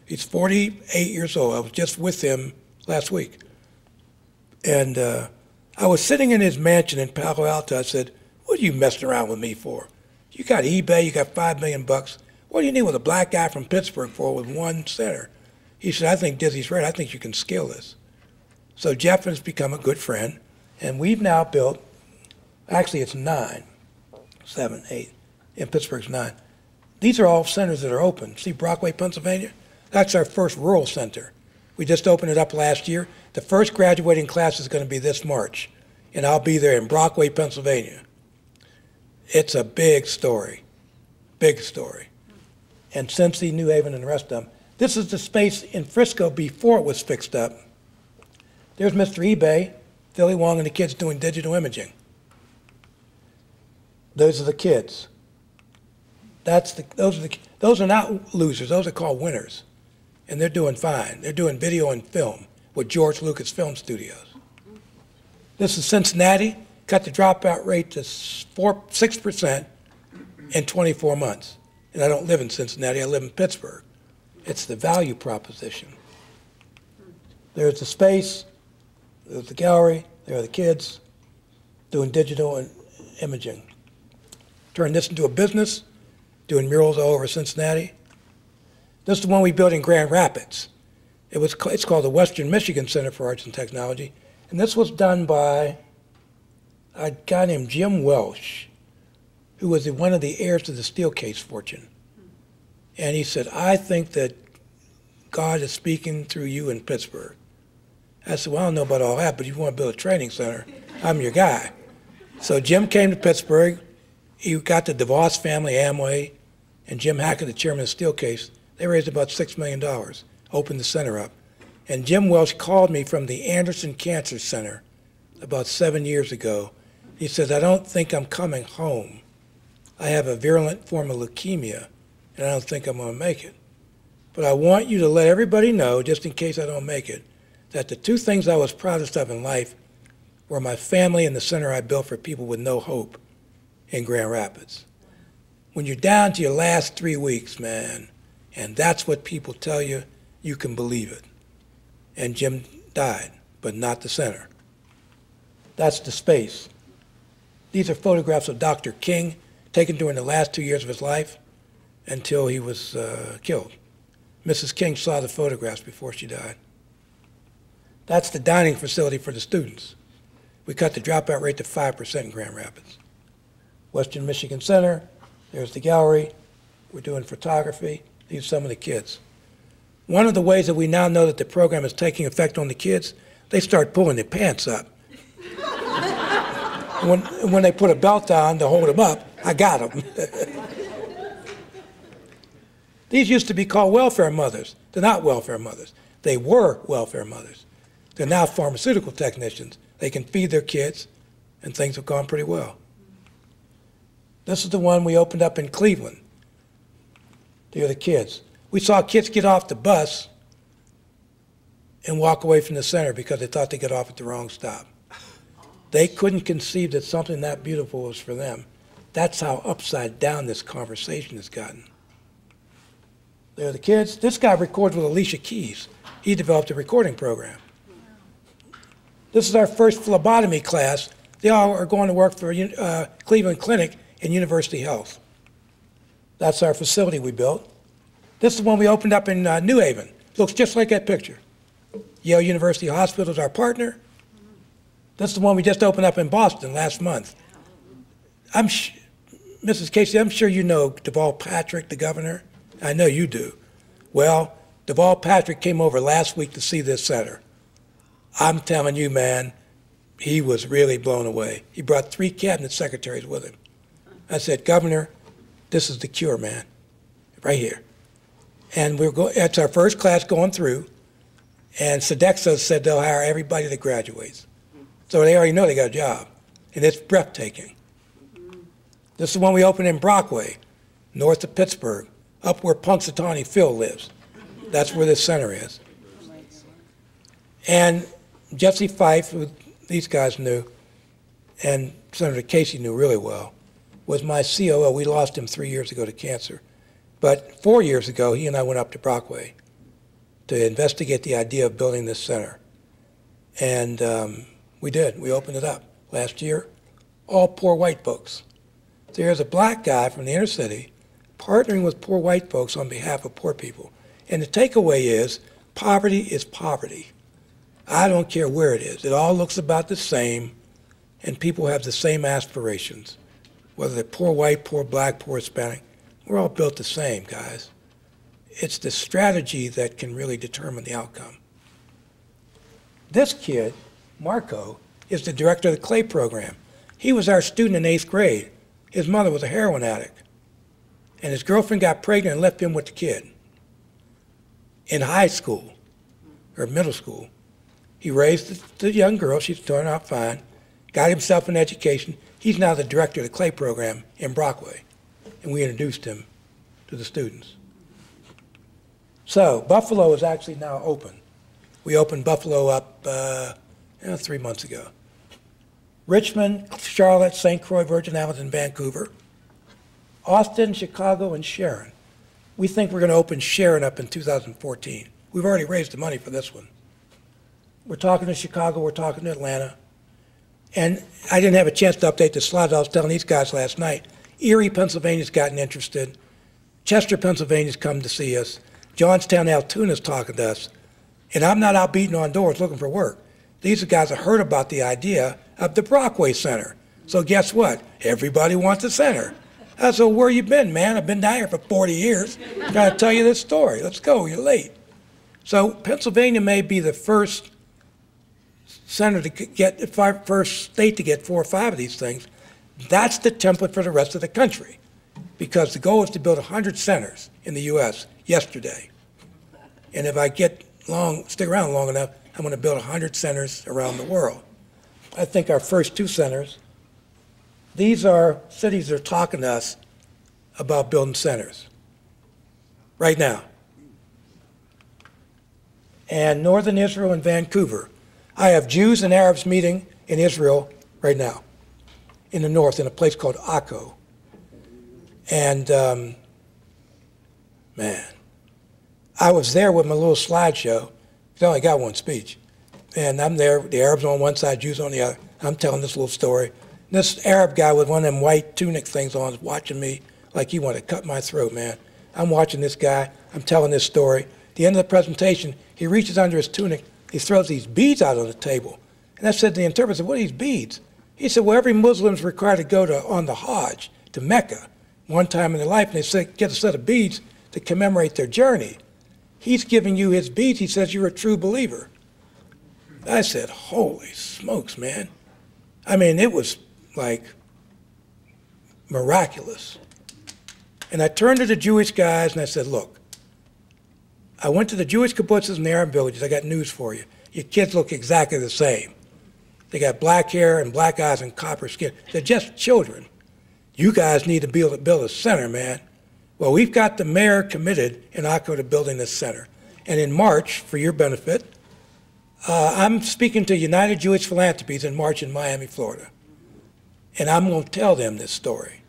He's 48 years old. I was just with him last week. And I was sitting in his mansion in Palo Alto. I said, what are you messing around with me for? You got eBay, you got $5 million. What do you need with a black guy from Pittsburgh for with one center? He said, I think Dizzy's right. I think you can scale this. So Jeff has become a good friend. And we've now built, actually it's 9, 7, 8. In Pittsburgh's 9. These are all centers that are open. See Brockway, Pennsylvania? That's our first rural center. We just opened it up last year. The first graduating class is going to be this March, and I'll be there in Brockway, Pennsylvania. It's a big story, big story. And Cincy, New Haven, and the rest of them. This is the space in Frisco before it was fixed up. There's Mr. eBay, Philly Wong, and the kids doing digital imaging. Those are the kids. Those are not losers. Those are called winners. And they're doing fine. They're doing video and film with George Lucas Film Studios. This is Cincinnati. Cut the dropout rate to 6% in 24 months. And I don't live in Cincinnati. I live in Pittsburgh. It's the value proposition. There's the space. There's the gallery. There are the kids doing digital and imaging. Turn this into a business, doing murals all over Cincinnati. This is the one we built in Grand Rapids. It's called the Western Michigan Center for Arts and Technology. And this was done by a guy named Jim Welsh, who was one of the heirs to the Steelcase fortune. And he said, I think that God is speaking through you in Pittsburgh. I said, well, I don't know about all that, but if you want to build a training center, I'm your guy. So Jim came to Pittsburgh. He got the DeVos family, Amway, and Jim Hackett, the chairman of Steelcase. They raised about $6 million, opened the center up. And Jim Welsh called me from the Anderson Cancer Center about 7 years ago. He says, I don't think I'm coming home. I have a virulent form of leukemia, and I don't think I'm going to make it. But I want you to let everybody know, just in case I don't make it, that the two things I was proudest of in life were my family and the center I built for people with no hope in Grand Rapids. When you're down to your last 3 weeks, man, and that's what people tell you, you can believe it. And Jim died, but not the center. That's the space. These are photographs of Dr. King taken during the last 2 years of his life until he was killed. Mrs. King saw the photographs before she died. That's the dining facility for the students. We cut the dropout rate to 5% in Grand Rapids. Western Michigan Center, there's the gallery. We're doing photography. These are some of the kids. One of the ways that we now know that the program is taking effect on the kids, they start pulling their pants up. when they put a belt on to hold them up, I got them. These used to be called welfare mothers. They're not welfare mothers. They were welfare mothers. They're now pharmaceutical technicians. They can feed their kids, and things have gone pretty well. This is the one we opened up in Cleveland. They're the kids. We saw kids get off the bus and walk away from the center because they thought they got off at the wrong stop. They couldn't conceive that something that beautiful was for them. That's how upside down this conversation has gotten. They're the kids. This guy records with Alicia Keys. He developed a recording program. This is our first phlebotomy class. They all are going to work for Cleveland Clinic and University Health. That's our facility we built. This is the one we opened up in New Haven. Looks just like that picture. Yale University Hospital is our partner. This is the one we just opened up in Boston last month. Mrs. Casey, I'm sure you know Deval Patrick, the governor. I know you do. Well, Deval Patrick came over last week to see this center. I'm telling you, man, he was really blown away. He brought 3 cabinet secretaries with him. I said, Governor, this is the cure, man, right here. And it's our first class going through, and Sodexo said they'll hire everybody that graduates. So they already know they got a job, and it's breathtaking. This is the one we opened in Brockway, north of Pittsburgh, up where Punxsutawney Phil lives. That's where this center is. And Jesse Fife, who these guys knew, and Senator Casey knew really well, was my COO. We lost him 3 years ago to cancer. But 4 years ago, he and I went up to Brockway to investigate the idea of building this center. And we did. We opened it up last year. All poor white folks. So here's a black guy from the inner city partnering with poor white folks on behalf of poor people. And the takeaway is poverty is poverty. I don't care where it is. It all looks about the same, and people have the same aspirations. Whether they're poor white, poor black, poor Hispanic, we're all built the same, guys. It's the strategy that can really determine the outcome. This kid, Marco, is the director of the clay program. He was our student in 8th grade. His mother was a heroin addict. And his girlfriend got pregnant and left him with the kid. In high school, or middle school, he raised the young girl. She's turned out fine, got himself an education. He's now the director of the clay program in Brockway. And we introduced him to the students. So Buffalo is actually now open. We opened Buffalo up 3 months ago. Richmond, Charlotte, St. Croix, Virgin Islands, and Vancouver. Austin, Chicago, and Sharon. We think we're going to open Sharon up in 2014. We've already raised the money for this one. We're talking to Chicago, we're talking to Atlanta. And I didn't have a chance to update the slides. I was telling these guys last night. Erie, Pennsylvania's gotten interested. Chester, Pennsylvania's come to see us. Johnstown, Altoona's talking to us. And I'm not out beating on doors looking for work. These are guys that heard about the idea of the Brockway Center. So guess what? Everybody wants a center. I said, where you been, man? I've been down here for 40 years trying to tell you this story. Let's go, you're late. So Pennsylvania may be the first center to get, first state to get 4 or 5 of these things. That's the template for the rest of the country, because the goal is to build 100 centers in the U.S. yesterday. And if I stick around long enough, I'm going to build 100 centers around the world. I think our first 2 centers, these are cities that are talking to us about building centers right now. And Northern Israel and Vancouver. I have Jews and Arabs meeting in Israel right now, in the north, in a place called Akko. And man, I was there with my little slideshow. I only got one speech. And I'm there, the Arabs on one side, Jews on the other. I'm telling this little story. This Arab guy with one of them white tunic things on is watching me like he wanted to cut my throat, man. I'm watching this guy. I'm telling this story. At the end of the presentation, he reaches under his tunic. He throws these beads out on the table. And I said to the interpreter, what are these beads? He said, well, every Muslim is required to go on the Hajj to Mecca one time in their life, and they get a set of beads to commemorate their journey. He's giving you his beads. He says you're a true believer. I said, holy smokes, man. I mean, it was like miraculous. And I turned to the Jewish guys and I said, look, I went to the Jewish kibbutzes and the Arab villages. I got news for you. Your kids look exactly the same. They got black hair and black eyes and copper skin. They're just children. You guys need to build a center, man. Well, we've got the mayor committed in Akko to building this center. And in March, for your benefit, I'm speaking to United Jewish Philanthropies in March in Miami, Florida. And I'm going to tell them this story.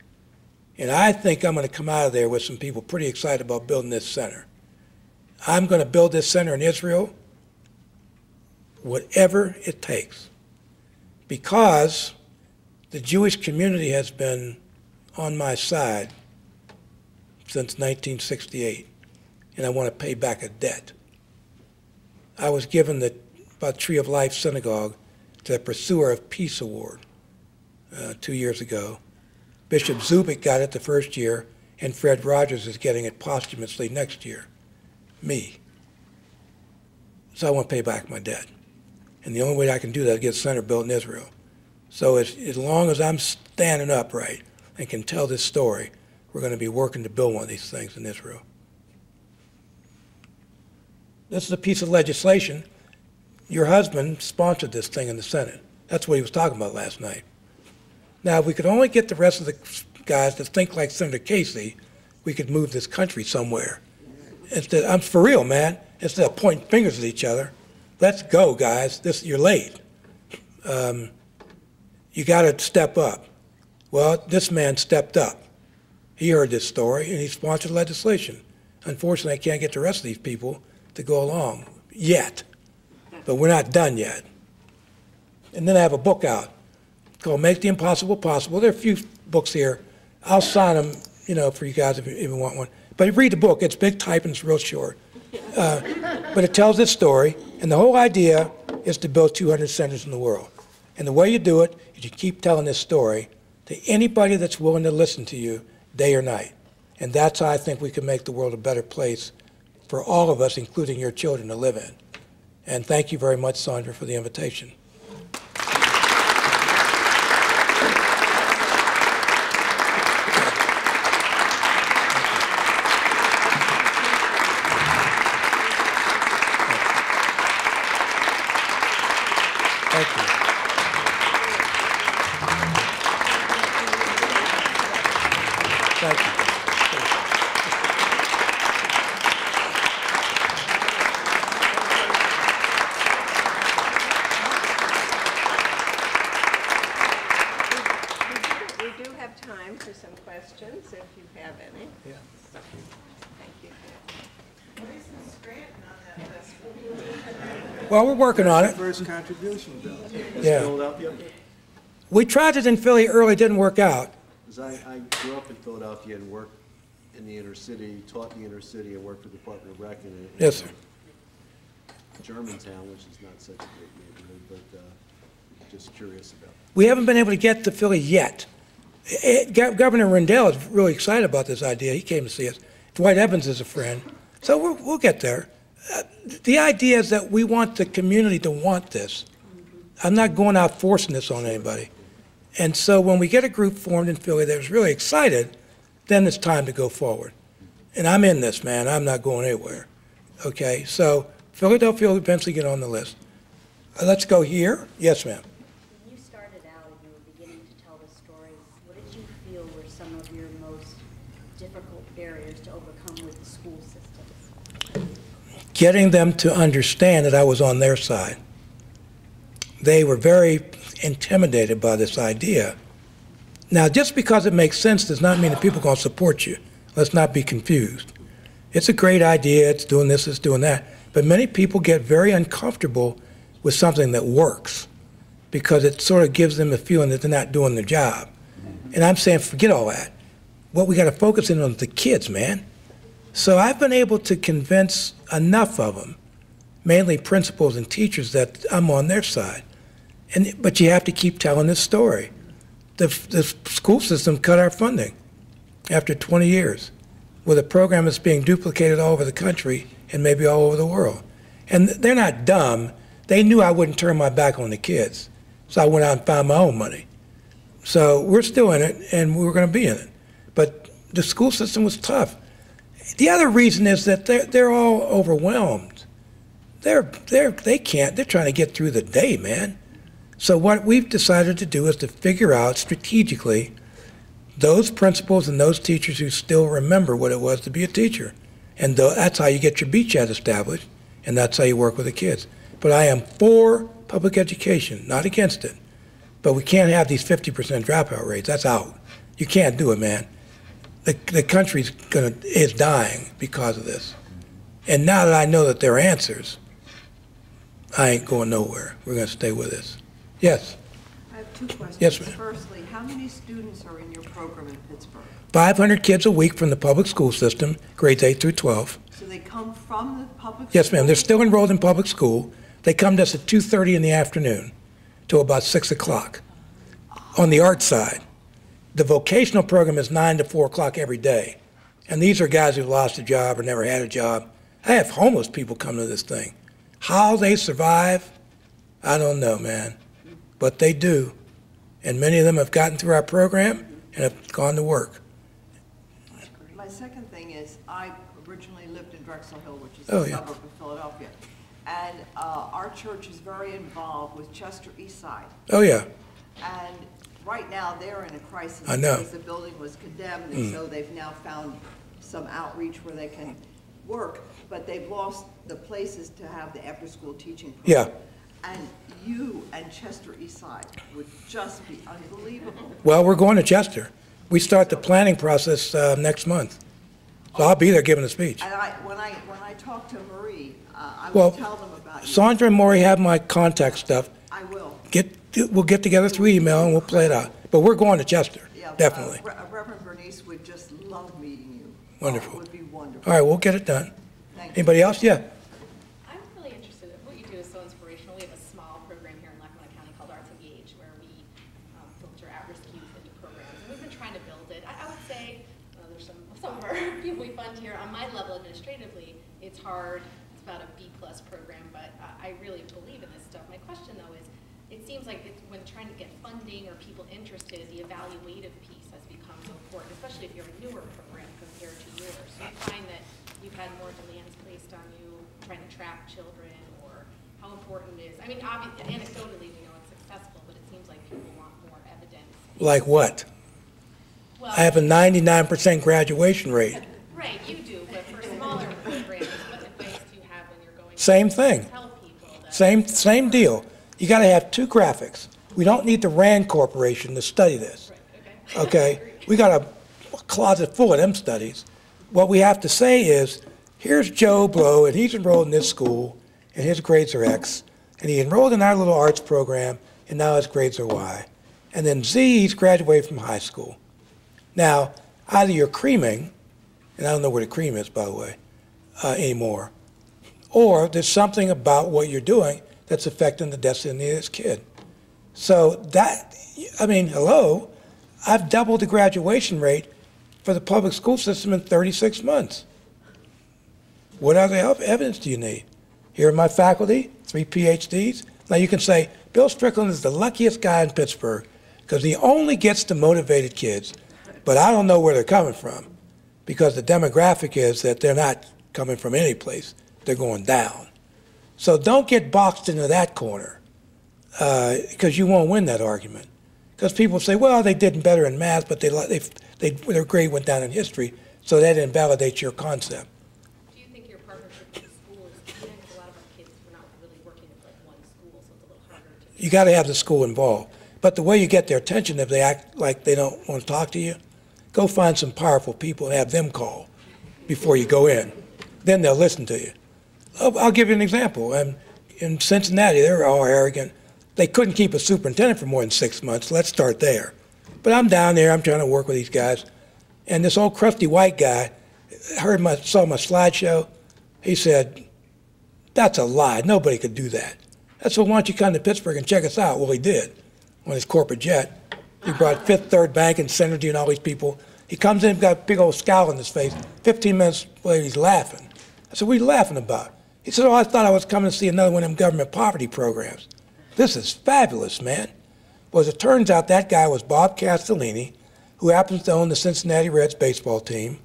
And I think I'm going to come out of there with some people pretty excited about building this center. I'm going to build this center in Israel, whatever it takes, because the Jewish community has been on my side since 1968, and I want to pay back a debt. I was given the Tree of Life Synagogue to the Pursuer of Peace Award 2 years ago. Bishop Zubik got it the first year, and Fred Rogers is getting it posthumously next year. Me. So I want to pay back my debt. And the only way I can do that is get a center built in Israel. So as long as I'm standing upright and can tell this story, we're going to be working to build one of these things in Israel. This is a piece of legislation. Your husband sponsored this thing in the Senate. That's what he was talking about last night. Now, if we could only get the rest of the guys to think like Senator Casey, we could move this country somewhere. Instead, I'm for real, man. Instead of pointing fingers at each other, let's go, guys. You're late. You got to step up. Well, this man stepped up. He heard this story, and he sponsored legislation. Unfortunately, I can't get the rest of these people to go along yet, but we're not done yet. And then I have a book out called Make the Impossible Possible. There are a few books here. I'll sign them, for you guys if you even want one. But read the book. It's big type and it's real short. But it tells this story, and the whole idea is to build 200 centers in the world. And the way you do it is you keep telling this story to anybody that's willing to listen to you day or night. And that's how I think we can make the world a better place for all of us, including your children, to live in. And thank you very much, Sandra, for the invitation. Thank you. Thank you. We do have time for some questions, if you have any. Yeah. Thank you. What is in Scranton on that list? Well, we're working on it. First contribution, Bill. Yeah. Philadelphia? We tried it in Philly early, didn't work out. Because I grew up in Philadelphia and worked in the inner city, taught in the inner city, and worked for the Department of Rec in Yes, sir. Germantown, which is not such a great neighborhood, but just curious about it. We haven't been able to get to Philly yet. Governor Rendell is really excited about this idea. He came to see us. Dwight Evans is a friend. So we'll get there. The idea is that we want the community to want this. I'm not going out forcing this on anybody. And so when we get a group formed in Philly that is really excited, then it's time to go forward. And I'm in this, man. I'm not going anywhere. Okay, so Philadelphia will eventually get on the list. Let's go here. Yes, ma'am. When you started out and you were beginning to tell the stories, what did you feel were some of your most difficult barriers to overcome with the school systems? Getting them to understand that I was on their side. They were very intimidated by this idea. Now, just because it makes sense does not mean that people are going to support you. Let's not be confused. It's a great idea, it's doing this, it's doing that. But many people get very uncomfortable with something that works because it sort of gives them a feeling that they're not doing their job. And I'm saying, forget all that. What we got to focus in on is the kids, man. So I've been able to convince enough of them, mainly principals and teachers, that I'm on their side. But you have to keep telling this story. The school system cut our funding after 20 years with a program that's being duplicated all over the country and maybe all over the world. And they're not dumb. They knew I wouldn't turn my back on the kids. So I went out and found my own money. So we're still in it, and we're going to be in it. But the school system was tough. The other reason is that they're all overwhelmed. They can't. They're trying to get through the day, man. So what we've decided to do is to figure out strategically those principals and those teachers who still remember what it was to be a teacher. And that's how you get your beachhead established, and that's how you work with the kids. But I am for public education, not against it. But we can't have these 50% dropout rates. That's out. You can't do it, man. The country's is dying because of this. And now that I know that there are answers, I ain't going nowhere. We're going to stay with this. Yes? I have two questions. Yes, ma'am. Firstly, how many students are in your program in Pittsburgh? 500 kids a week from the public school system, grades 8 through 12. So they come from the public Yes, school? ma'am. They're still enrolled in public school. They come to us at 2:30 in the afternoon till about 6 o'clock on the art side. The vocational program is 9 to 4 o'clock every day. And these are guys who lost a job or never had a job. I have homeless people come to this thing. How they survive, I don't know, man. But they do. And many of them have gotten through our program and have gone to work. My second thing is, I originally lived in Drexel Hill, which is Oh, a yeah. suburb of Philadelphia. And our church is very involved with Chester East Side. Oh, yeah. And right now, they're in a crisis. I know. Because the building was condemned, and so they've now found some outreach where they can work, but they've lost the places to have the after-school teaching program. Yeah. And you and Chester Eastside would just be unbelievable. Well, we're going to Chester. We start the planning process next month. So I'll be there giving a speech. And when I talk to Marie, I Well, will tell them about you. Sandra and Maury have my contact stuff. I will. We'll get together through email and we'll play it out. But we're going to Chester, Yeah, definitely. Reverend Bernice would just love meeting you. Wonderful. It would be wonderful. All right, we'll get it done. Thank you. Anybody else? Yeah. I'm really interested in what you do is so inspirational. We have a small program here in Lackawanna County called Arts Engage, where we filter at-risk youth into programs. And we've been trying to build it. I would say there's some of our people we fund here. On my level, administratively, it's hard. It's about a B-plus program, but I really believe in this stuff. My question, though, is it seems like when trying to get funding or people interested, the evaluative piece has become so important, especially if you're a newer program compared to yours. So you find that you've had more demands placed on you trying to track children, or how important it is. I mean, obviously, anecdotally, we know it's successful, but it seems like people want more evidence. Like what? Well, I have a 99% graduation rate. right, you do, but for smaller programs, what advice do you have when you're going Same to thing. tell people that? Same deal. You got to have two graphics. We don't need the RAND Corporation to study this. Right, Okay? We got a closet full of them studies. What we have to say is, here's Joe Blow, and he's enrolled in this school, and his grades are X, and he enrolled in our little arts program, and now his grades are Y. And then Z, he's graduated from high school. Now, either you're creaming, and I don't know where the cream is, by the way, anymore, or there's something about what you're doing that's affecting the destiny of this kid. So that, I mean, hello, I've doubled the graduation rate for the public school system in 36 months. What other evidence do you need? Here are my faculty, 3 PhDs. Now you can say, Bill Strickland is the luckiest guy in Pittsburgh because he only gets the motivated kids, but I don't know where they're coming from because the demographic is that they're not coming from any place. They're going down. So don't get boxed into that corner because you won't win that argument. Because people say, well, they did better in math, but their grade went down in history, so that invalidates your concept. Do you think your partnership with the school is key? Because a lot of our kids, we're not really working at like one school, so it's a little harder to... You got to have the school involved. But the way you get their attention, if they act like they don't want to talk to you, go find some powerful people and have them call before you go in. Then they'll listen to you. I'll give you an example. In Cincinnati, they're all arrogant. They couldn't keep a superintendent for more than 6 months. Let's start there. But I'm down there. I'm trying to work with these guys. And this old crusty white guy saw my slideshow. He said, that's a lie. Nobody could do that. I said, well, why don't you come to Pittsburgh and check us out? Well, he did on his corporate jet. He brought Fifth Third Bank and Synergy and all these people. He comes in, got a big old scowl on his face. 15 minutes later, he's laughing. I said, what are you laughing about? He said, oh, I thought I was coming to see another one of them government poverty programs. This is fabulous, man. Well, as it turns out, that guy was Bob Castellini, who happens to own the Cincinnati Reds baseball team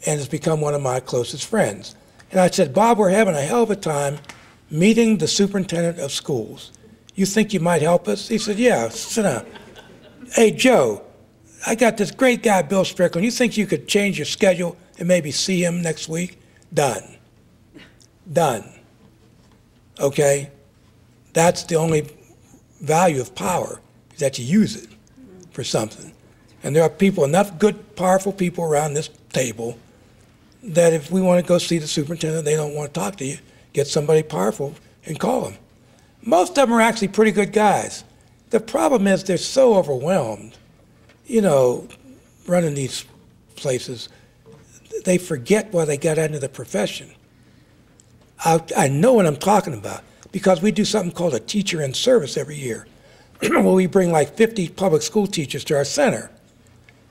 and has become one of my closest friends. And I said, Bob, we're having a hell of a time meeting the superintendent of schools. You think you might help us? He said, yeah, sit down. Hey, Joe, I got this great guy, Bill Strickland. You think you could change your schedule and maybe see him next week? Done. Done. Okay? That's the only value of power, is that you use it for something. And there are people, enough good, powerful people around this table that if we want to go see the superintendent, they don't want to talk to you, get somebody powerful and call them. Most of them are actually pretty good guys. The problem is they're so overwhelmed, running these places, they forget why they got into the profession. I know what I'm talking about because we do something called a teacher in service every year. Where we bring like 50 public school teachers to our center.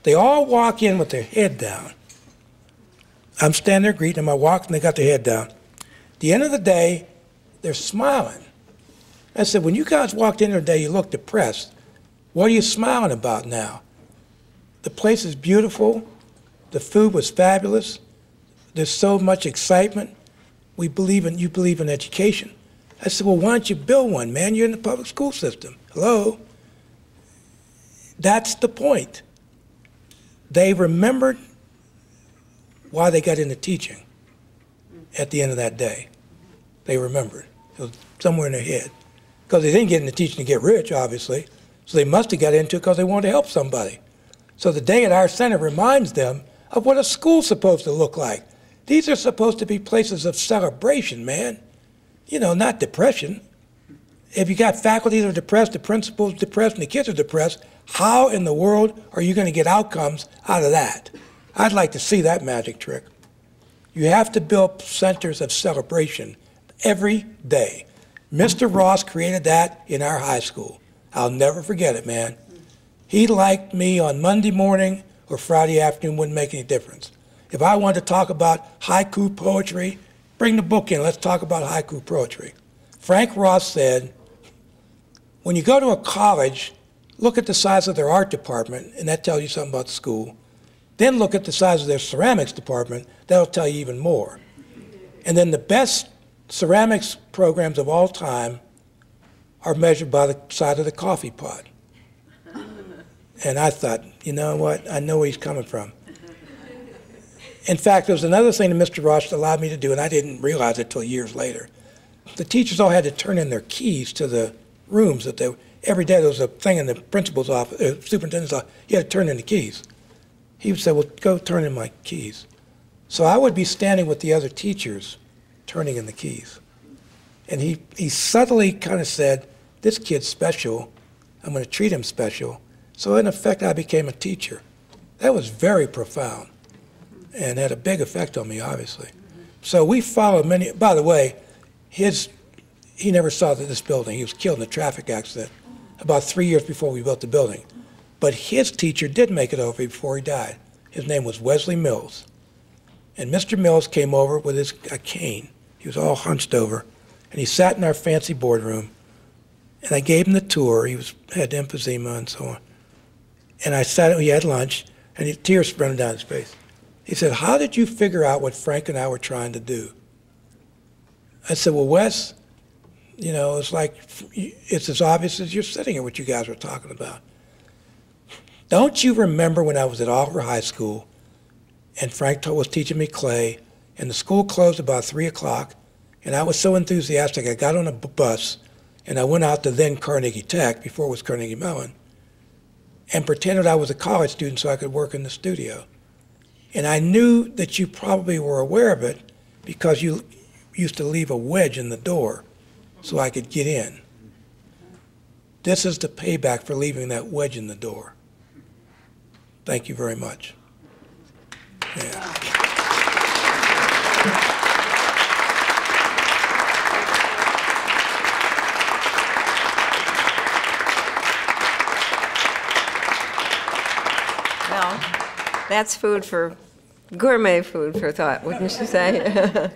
They all walk in with their head down. I'm standing there greeting them. I walk and they got their head down. At the end of the day, they're smiling. I said, when you guys walked in today, you looked depressed. What are you smiling about now? The place is beautiful. The food was fabulous. There's so much excitement. You believe in education. I said, well, why don't you build one, man? You're in the public school system. Hello? That's the point. They remembered why they got into teaching at the end of that day. They remembered. It was somewhere in their head. because they didn't get into teaching to get rich, obviously. So they must have got into it because they wanted to help somebody. So the day at our center reminds them of what a school's supposed to look like. These are supposed to be places of celebration, man. You know, not depression. If you got faculty that are depressed, the principal's depressed, and the kids are depressed, how in the world are you going to get outcomes out of that? I'd like to see that magic trick. You have to build centers of celebration every day. Mr. Ross created that in our high school. I'll never forget it, man. He liked me on Monday morning or Friday afternoon, wouldn't make any difference. If I wanted to talk about haiku poetry, bring the book in, let's talk about haiku poetry. Frank Ross said, when you go to a college, look at the size of their art department, and that tells you something about the school. Then look at the size of their ceramics department, that'll tell you even more. And then the best ceramics programs of all time are measured by the size of the coffee pot. And I thought, you know what, I know where he's coming from. In fact, there was another thing that Mr. Ross allowed me to do, and I didn't realize it until years later. The teachers all had to turn in their keys to the rooms that they, every day there was a thing in the principal's office, superintendent's office, you had to turn in the keys. He would say, well, go turn in my keys. So I would be standing with the other teachers turning in the keys. And he subtly kind of said, this kid's special, I'm going to treat him special. So in effect, I became a teacher. That was very profound and had a big effect on me, obviously. So we followed many, by the way, he never saw this building. He was killed in a traffic accident about 3 years before we built the building. But his teacher did make it over before he died. His name was Wesley Mills. And Mr. Mills came over with a cane. He was all hunched over. And he sat in our fancy boardroom. And I gave him the tour. He had emphysema and so on. And I sat, he had lunch, and tears running down his face. He said, how did you figure out what Frank and I were trying to do? I said, well, Wes, you know, it's like, it's as obvious as you're sitting here what you guys were talking about. Don't you remember when I was at Oliver High School, and Frank was teaching me clay, and the school closed about 3 o'clock, and I was so enthusiastic, I got on a bus, and I went out to then Carnegie Tech, before it was Carnegie Mellon, and pretended I was a college student so I could work in the studio. And I knew that you probably were aware of it because you used to leave a wedge in the door so I could get in. This is the payback for leaving that wedge in the door. Thank you very much. Yeah. Well, that's gourmet food for thought, wouldn't you say?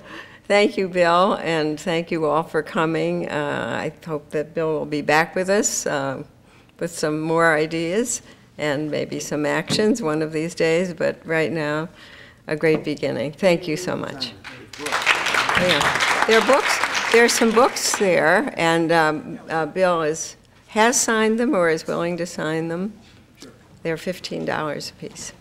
Thank you, Bill, and thank you all for coming. I hope that Bill will be back with us with some more ideas and maybe some actions one of these days, but right now, a great beginning. Thank you so much. Yeah. There are books. There are some books there, and Bill has signed them or is willing to sign them. They're $15 a piece.